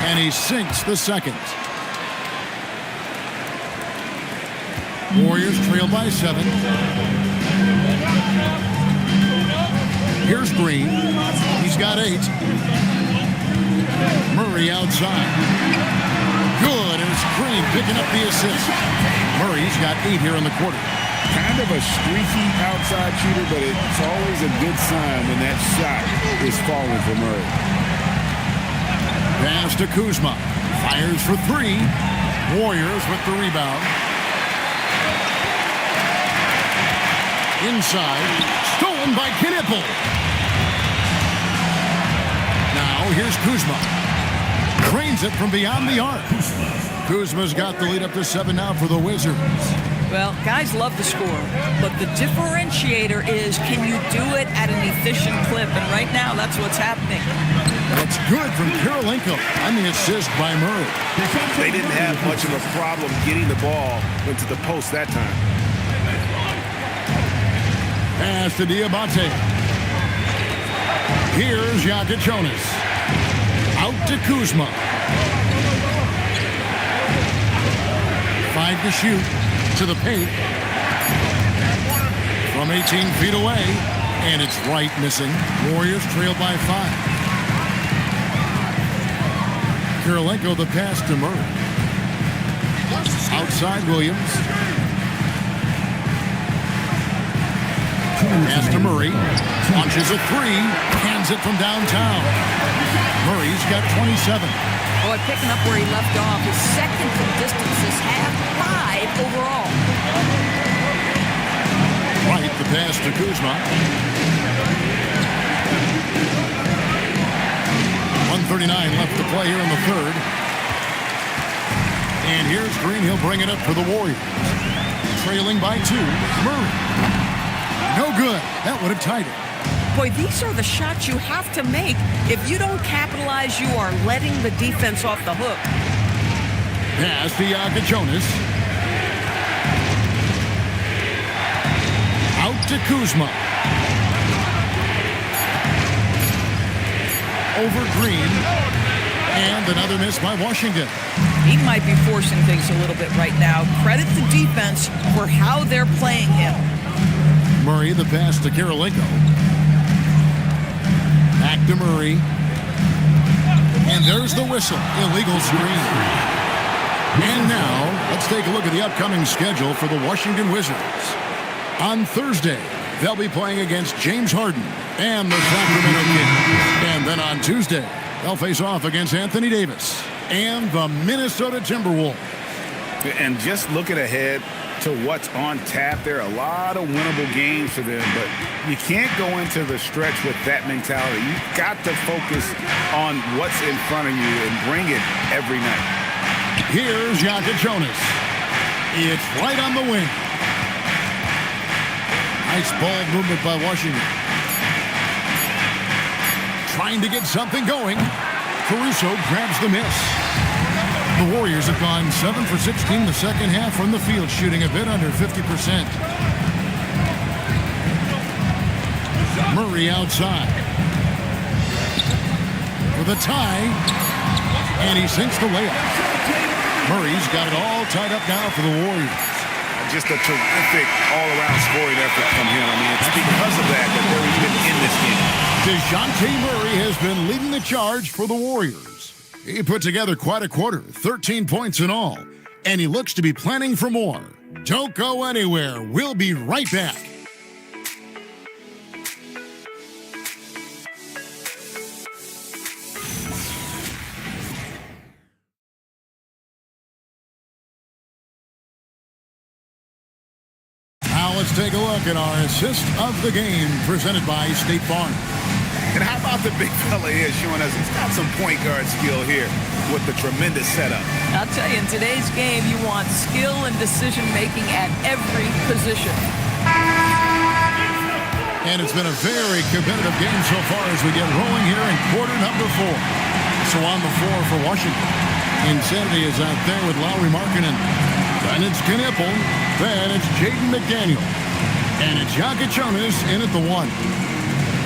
And he sinks the second. Warriors trail by 7. Here's Green. He's got 8. Murray outside. Good, and it's Green picking up the assist. Murray's got 8 here in the quarter. Kind of a streaky outside shooter, but it's always a good sign when that shot is falling for Murray. Pass to Kuzma. Fires for 3. Warriors with the rebound. Inside. Stolen by Knipple. Now here's Kuzma. Trains it from beyond the arc. Kuzma's got the lead up to 7 now for the Wizards. Well, guys love to score, but the differentiator is, can you do it at an efficient clip? And right now, that's what's happening. That's good from Kirilenko. And the assist by Murray. They didn't have much of a problem getting the ball into the post that time. Pass to Diabate. Here's Jonas. Out to Kuzma. 5 to shoot. To the paint. From 18 feet away. And it's right missing. Warriors trail by 5. Kirilenko the pass to Murray. Outside Williams. Pass to Murray. Launches a 3. Hands it from downtown. Murray's got 27. Boy, picking up where he left off. His second from distance this half, 5 overall. Right, the pass to Kuzma. 1:39 left to play here in the third. And here's Green. He'll bring it up for the Warriors. Trailing by 2. Murray. No good. That would have tied it. Boy, these are the shots you have to make. If you don't capitalize, you are letting the defense off the hook. Pass to Jonas. Out to Kuzma. Over Green. And another miss by Washington. He might be forcing things a little bit right now. Credit the defense for how they're playing him. Murray, the pass to Kirilenko. Back to Murray. And there's the whistle. Illegal screen. And now, let's take a look at the upcoming schedule for the Washington Wizards. On Thursday, they'll be playing against James Harden and the Sacramento Kings. And then on Tuesday, they'll face off against Anthony Davis and the Minnesota Timberwolves. And just looking ahead to what's on tap, there are a lot of winnable games for them, but you can't go into the stretch with that mentality. You've got to focus on what's in front of you and bring it every night. Here's Jonas. It's right on the wing. Nice ball movement by Washington. Trying to get something going. Caruso grabs the miss. The Warriors have gone 7 for 16 the second half from the field, shooting a bit under 50%. Murray outside. For the tie. And he sinks the layup. Murray's got it all tied up now for the Warriors. Just a terrific all-around scoring effort from him. I mean, it's because of that they're even in this game. DeJounte Murray has been leading the charge for the Warriors. He put together quite a quarter, 13 points in all, and he looks to be planning for more. Don't go anywhere. We'll be right back. Let's take a look at our assist of the game presented by State Farm. And how about the big fella here showing us he's got some point guard skill here with the tremendous setup. I'll tell you, in today's game, you want skill and decision-making at every position. And it's been a very competitive game so far as we get rolling here in quarter number 4. So on the floor for Washington, Insanity is out there with Lauri Markkanen. Then it's Knipple. Then it's Jaden McDaniel. And it's Jonas in at the 1.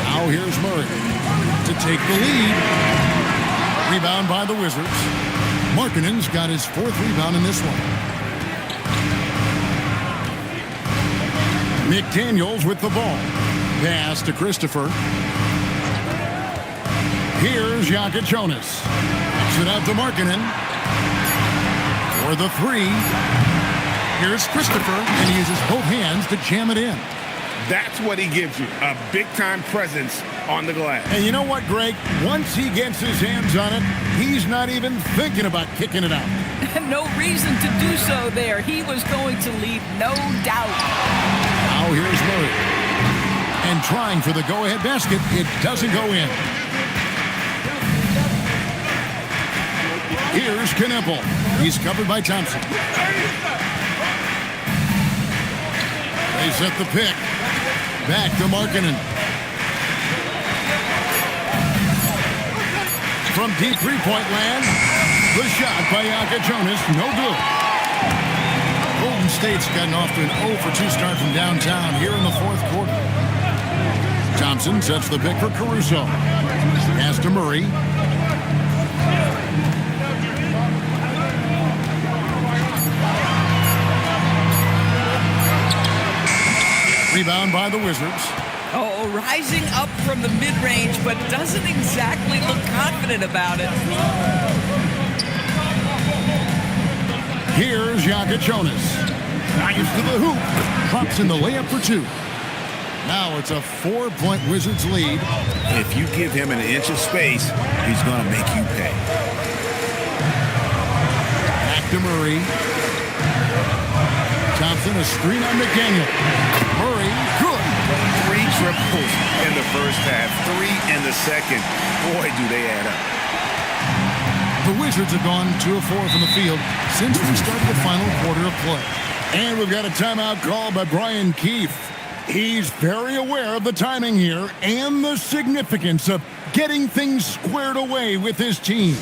Now here's Murray to take the lead. Rebound by the Wizards. Markkanen's got his 4th rebound in this one. McDaniels with the ball. Pass to Christopher. Here's Jonas. Puts it out to Markkanen. For the 3. Here's Christopher, and he uses both hands to jam it in. That's what he gives you, a big-time presence on the glass. And you know what, Greg? Once he gets his hands on it, he's not even thinking about kicking it out. No reason to do so there. He was going to leave, no doubt. Now here's Murray. And trying for the go-ahead basket, it doesn't go in. Here's Knipple. He's covered by Thompson. They set the pick. Back to Markkanen. From deep three-point land, the shot by Jonas, no good. Golden State's gotten off to an 0 for 2 start from downtown here in the 4th quarter. Thompson sets the pick for Caruso. Pass to Murray. Rebound by the Wizards. Oh, rising up from the mid-range, but doesn't exactly look confident about it. Here's Jonas. Drives to the hoop. Drops in the layup for 2. Now it's a 4-point Wizards lead. If you give him an inch of space, he's going to make you pay. Back to Murray. Thompson, a screen on McDaniel. Murray, good. 3 triples in the first half, 3 in the second. Boy, do they add up. The Wizards have gone 2 of 4 from the field since the start of the final quarter of play. And we've got a timeout called by Brian Keefe. He's very aware of the timing here and the significance of getting things squared away with his team.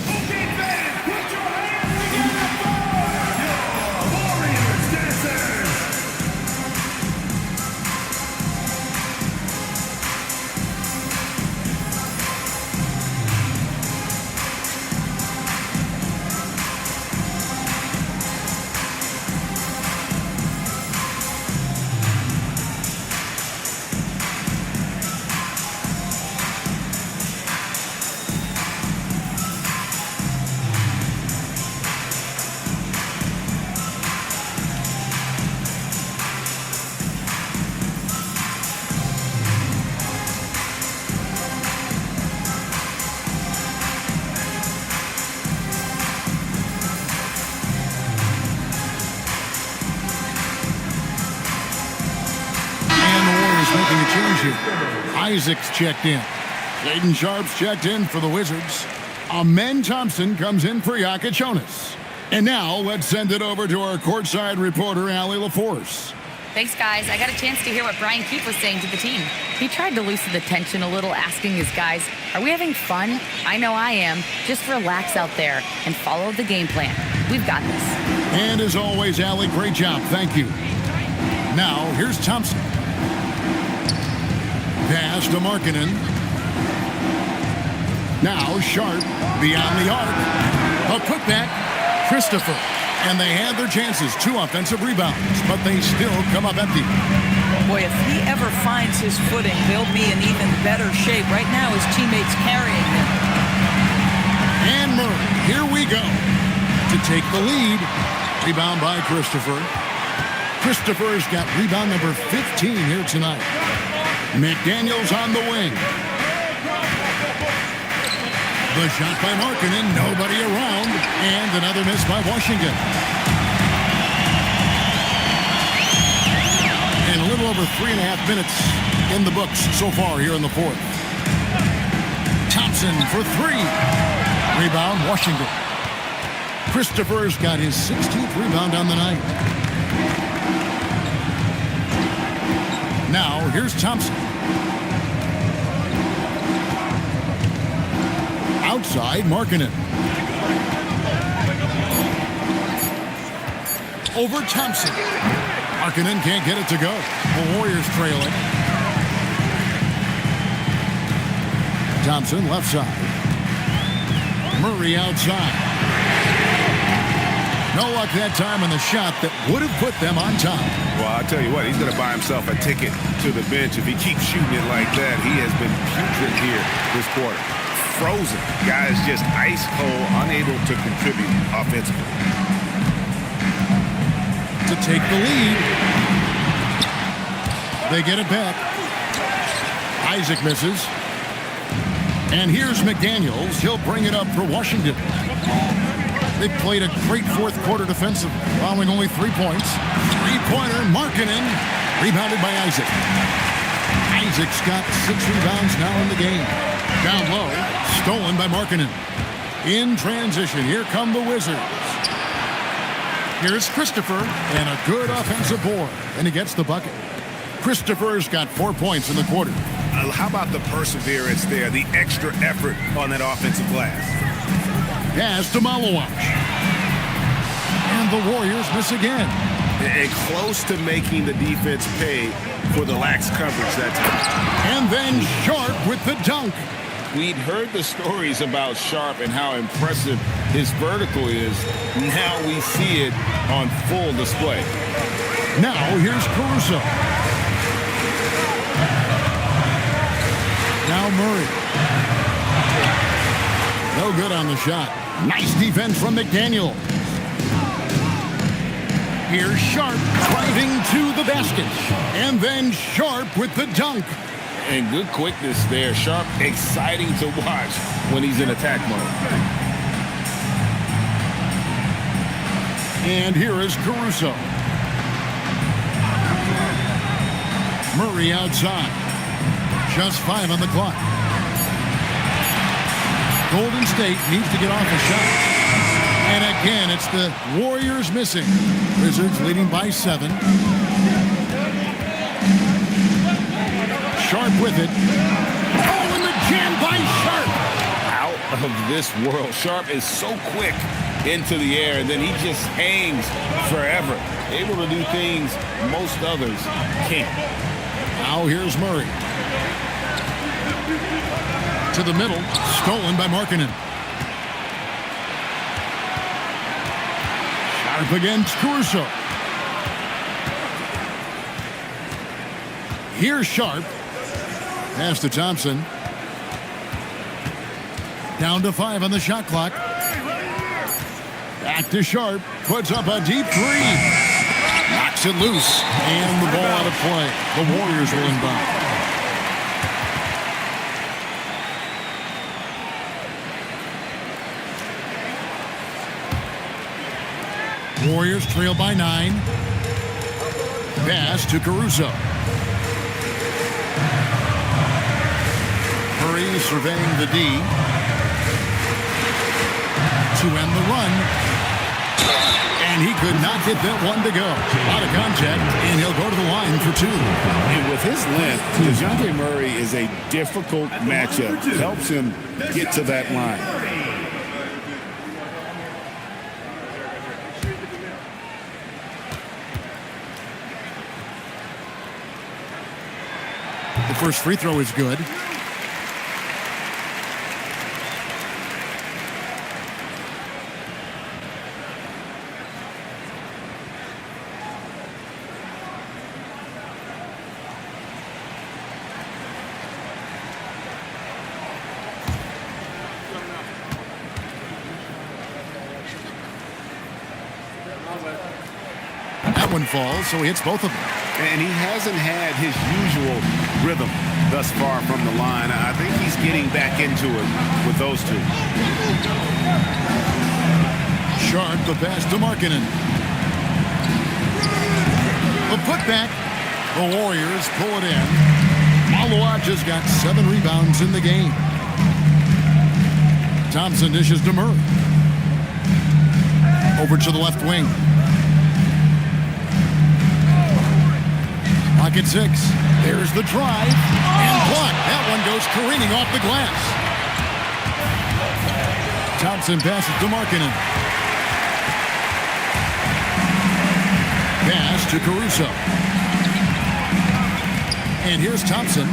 Making a change here. Isaac's checked in. Jaden Sharp's checked in for the Wizards. Amen Thompson comes in for Jonas. And now let's send it over to our courtside reporter, Allie LaForce. Thanks, guys. I got a chance to hear what Brian Keefe was saying to the team. He tried to loosen the tension a little, asking his guys, are we having fun? I know I am. Just relax out there and follow the game plan. We've got this. And as always, Allie, great job. Thank you. Now, here's Thompson. Pass to Markkanen. Now Sharp beyond the arc. A putback. Christopher. And they had their chances. 2 offensive rebounds, but they still come up empty. Boy, if he ever finds his footing, they'll be in even better shape. Right now, his teammates carrying him. And Murray, here we go. To take the lead. Rebound by Christopher. Christopher's got rebound number 15 here tonight. McDaniels on the wing. The shot by Markkanen, nobody around, and another miss by Washington. And a little over 3.5 minutes in the books so far here in the fourth. Thompson for 3. Rebound, Washington. Christopher's got his 16th rebound on the night. Now, here's Thompson. Outside, Markkanen. Over Thompson. Markkanen can't get it to go. The Warriors trailing. Thompson, left side. Murray outside. No luck that time on the shot that would have put them on top. Well, I'll tell you what, he's going to buy himself a ticket to the bench. If he keeps shooting it like that, he has been putrid here this quarter. Frozen. Guys just ice cold, unable to contribute offensively. To take the lead. They get it back. Isaac misses. And here's McDaniels. He'll bring it up for Washington. They played a great fourth quarter defensive, following only 3 points. 3-pointer, Markkanen, rebounded by Isaac. Isaac's got 6 rebounds now in the game. Down low, stolen by Markkanen. In transition, here come the Wizards. Here's Christopher, and a good offensive board, and he gets the bucket. Christopher's got 4 points in the quarter. How about the perseverance there, the extra effort on that offensive glass? Pass to Malawach. And the Warriors miss again. And close to making the defense pay for the lax coverage that time. And then Sharp with the dunk. We'd heard the stories about Sharp and how impressive his vertical is. Now we see it on full display. Now here's Caruso. Now Murray. No good on the shot. Nice defense from McDaniel. Here's Sharp driving to the basket. And then Sharp with the dunk. And good quickness there. Sharp, exciting to watch when he's in attack mode. And here is Caruso. Murray outside. Just 5 on the clock. Golden State needs to get off a shot. And again, it's the Warriors missing. Wizards leading by 7. Sharp with it. Oh, and the jam by Sharp. Out of this world. Sharp is so quick into the air, and then he just hangs forever. Able to do things most others can't. Now here's Murray. To the middle. Stolen by Markkanen. Sharp against Caruso. Here's Sharp. Pass to Thompson. Down to 5 on the shot clock. Back to Sharp. Puts up a deep 3. Knocks it loose. And the ball out of play. The Warriors will inbound. Warriors trail by 9. Pass to Caruso. Murray surveying the D. To end the run. And he could not get that one to go. Out of contact, and he'll go to the line for 2. And with his length, DeJounte Murray is a difficult matchup. Helps him get to that line. The first free throw is good. That one falls, so he hits both of them. And he hasn't had his usual rhythm thus far from the line. I think he's getting back into it with those two. Sharp, the pass to Markkanen. The putback. The Warriors pull it in. Malawaja's got 7 rebounds in the game. Thompson dishes to Murray. Over to the left wing. Pocket 6. There's the drive. And blocked. That one goes careening off the glass. Thompson passes to Markkanen. Pass to Caruso. And here's Thompson.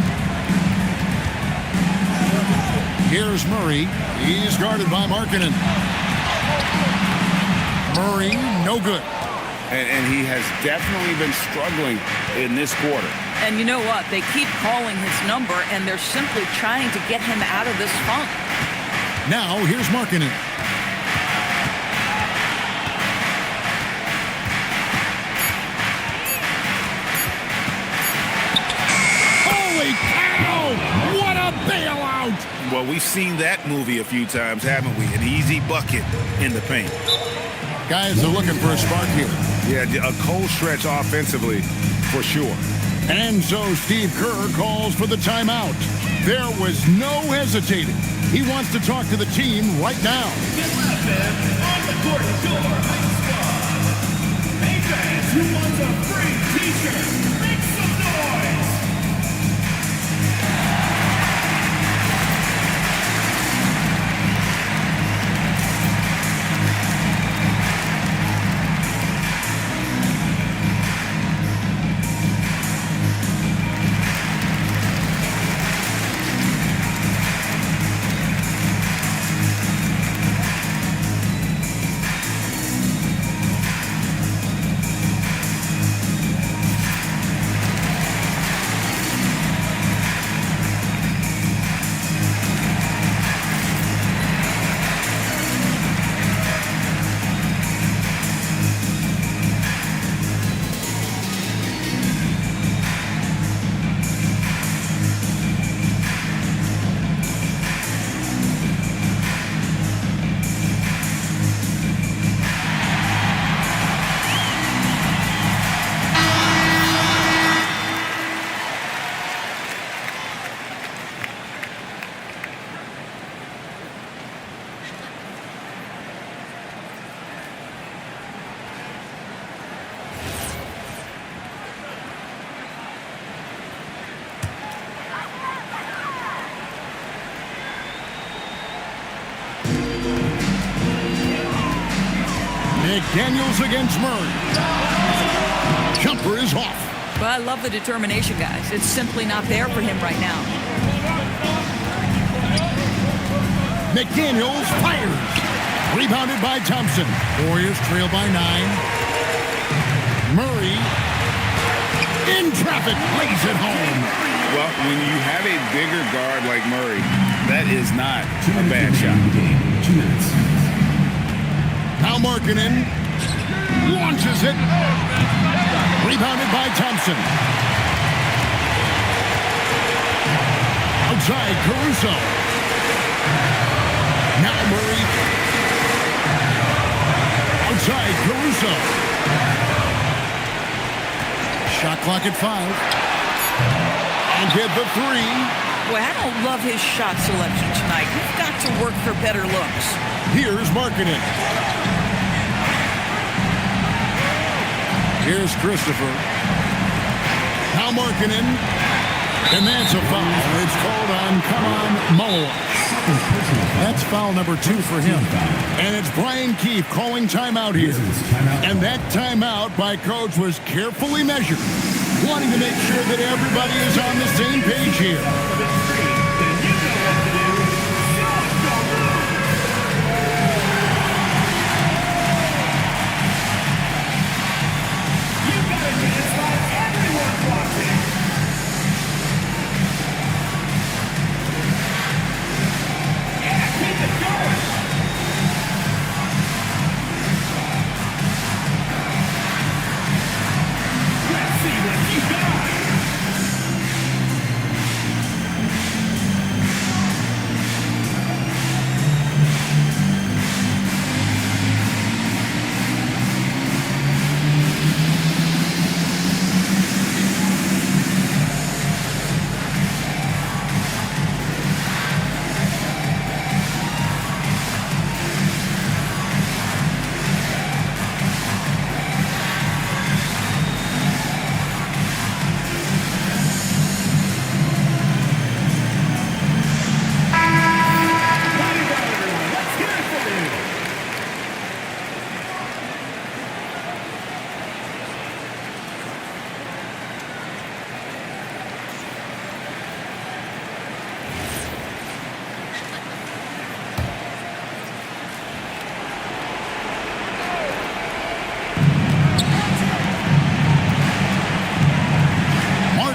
Here's Murray. He's guarded by Markkanen. Murray, no good. And he has definitely been struggling in this quarter. And you know what? They keep calling his number, and they're simply trying to get him out of this funk. Now, here's Markkanen. Holy cow! What a bailout! Well, we've seen that movie a few times, haven't we? An easy bucket in the paint. Guys are looking for a spark here. Yeah, a cold stretch offensively, for sure. And so Steve Kerr calls for the timeout. There was no hesitating. He wants to talk to the team right now. Get loud, man. On the court, your high squad. Hey, fans, who wants a free t-shirt? Make some noise. McDaniels against Murray. Jumper is off. Well, I love the determination, guys. It's simply not there for him right now. McDaniels fires. Rebounded by Thompson. Warriors trail by 9. Murray in traffic, lays it home. Well, when you have a bigger guard like Murray, that is not a bad shot. 2 minutes. Now Markkanen launches it. Rebounded by Thompson. Outside, Caruso. Now Murray. Outside, Caruso. Shot clock at 5. And get the 3. Boy, I don't love his shot selection tonight. You've got to work for better looks. Here's Markkanen. Here's Christopher. Now Markkanen. And that's a foul. It's called on, come on, Mo. That's foul number 2 for him. And it's Brian Keefe calling timeout here. And that timeout by Coach was carefully measured, wanting to make sure that everybody is on the same page here.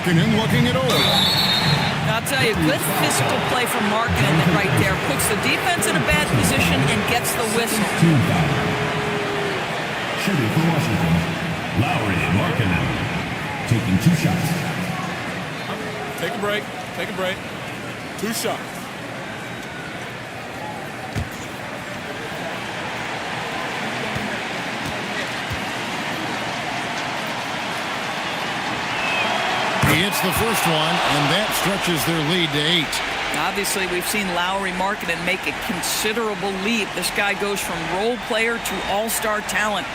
Markkanen looking it over. I'll tell you, good physical play from Markkanen right there. Puts the defense in a bad position and gets the whistle. Team foul. Shooting for Washington, Lowry and Markkanen taking 2 shots. Take a break. Take a break. 2 shots. He hits the first one, and that stretches their lead to 8. Obviously, we've seen Lowry Markkanen make a considerable leap. This guy goes from role player to all-star talent.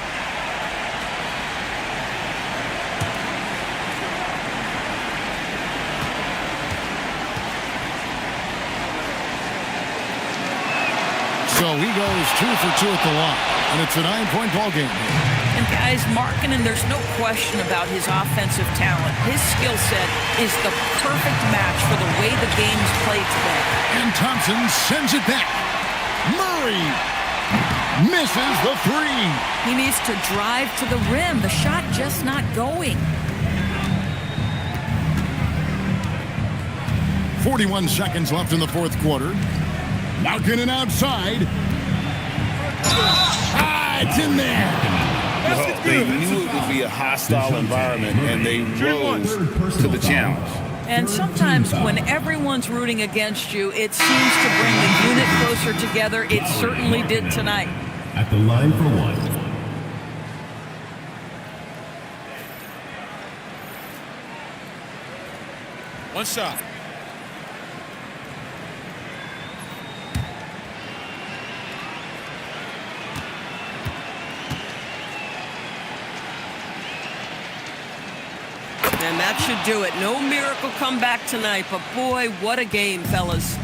So he goes 2 for 2 at the line, and it's a 9-point ball game. And guys, Markkanen, there's no question about his offensive talent. His skill set is the perfect match for the way the game's played today. And Thompson sends it back. Murray misses the 3. He needs to drive to the rim. The shot just not going. 41 seconds left in the 4th quarter. Markkanen outside. It's in there. Well, they knew it would be a hostile environment, and they rose to the challenge. And sometimes when everyone's rooting against you, it seems to bring the unit closer together. It certainly did tonight. At the line for 1. One shot. And that should do it. No miracle comeback tonight, but boy, what a game, fellas.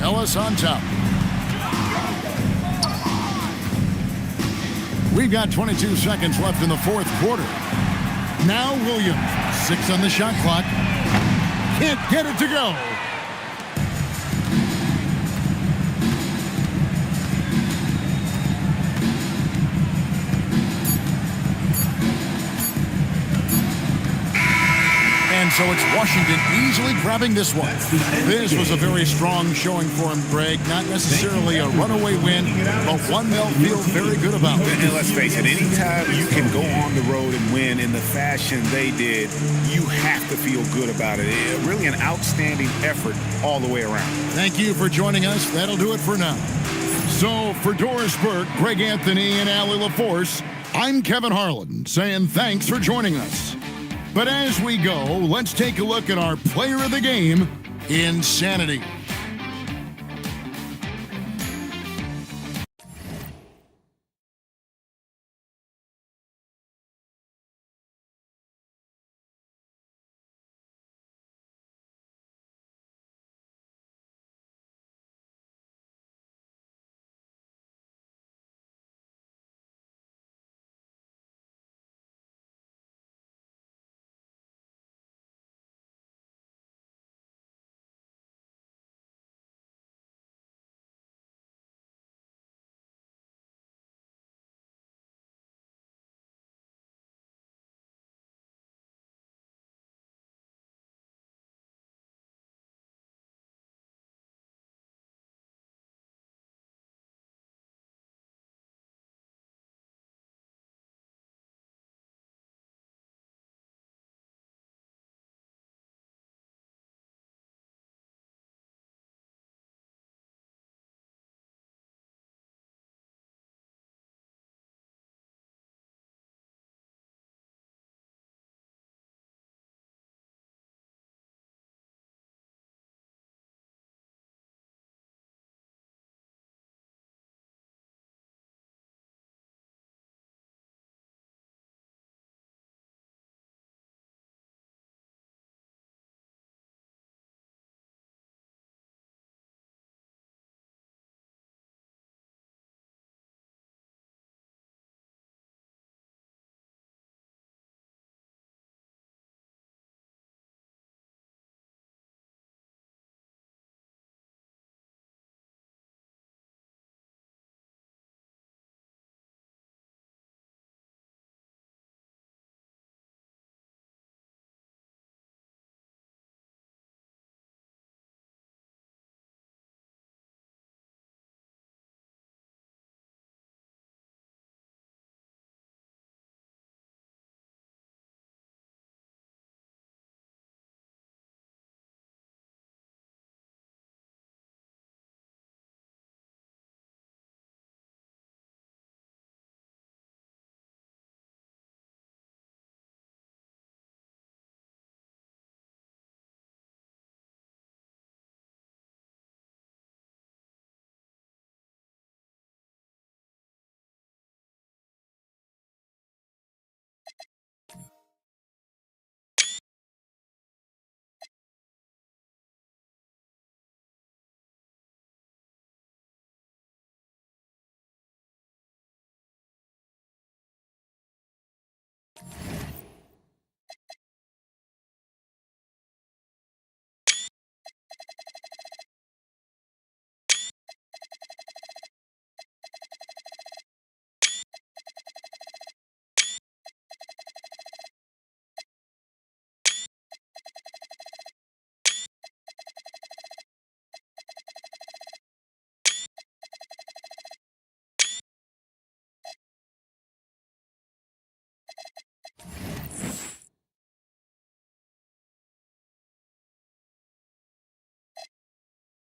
Ellis on top. We've got 22 seconds left in the fourth quarter. Now Williams, 6 on the shot clock. Can't get it to go. And so it's Washington easily grabbing this one. This was a very strong showing for him, Greg. Not necessarily a runaway win, but one they'll feel very good about. And let's face it, anytime you can go on the road and win in the fashion they did, you have to feel good about it. Really an outstanding effort all the way around. Thank you for joining us. That'll do it for now. So for Doris Burke, Greg Anthony, and Allie LaForce, I'm Kevin Harlan saying thanks for joining us. But as we go, let's take a look at our player of the game, Insanity.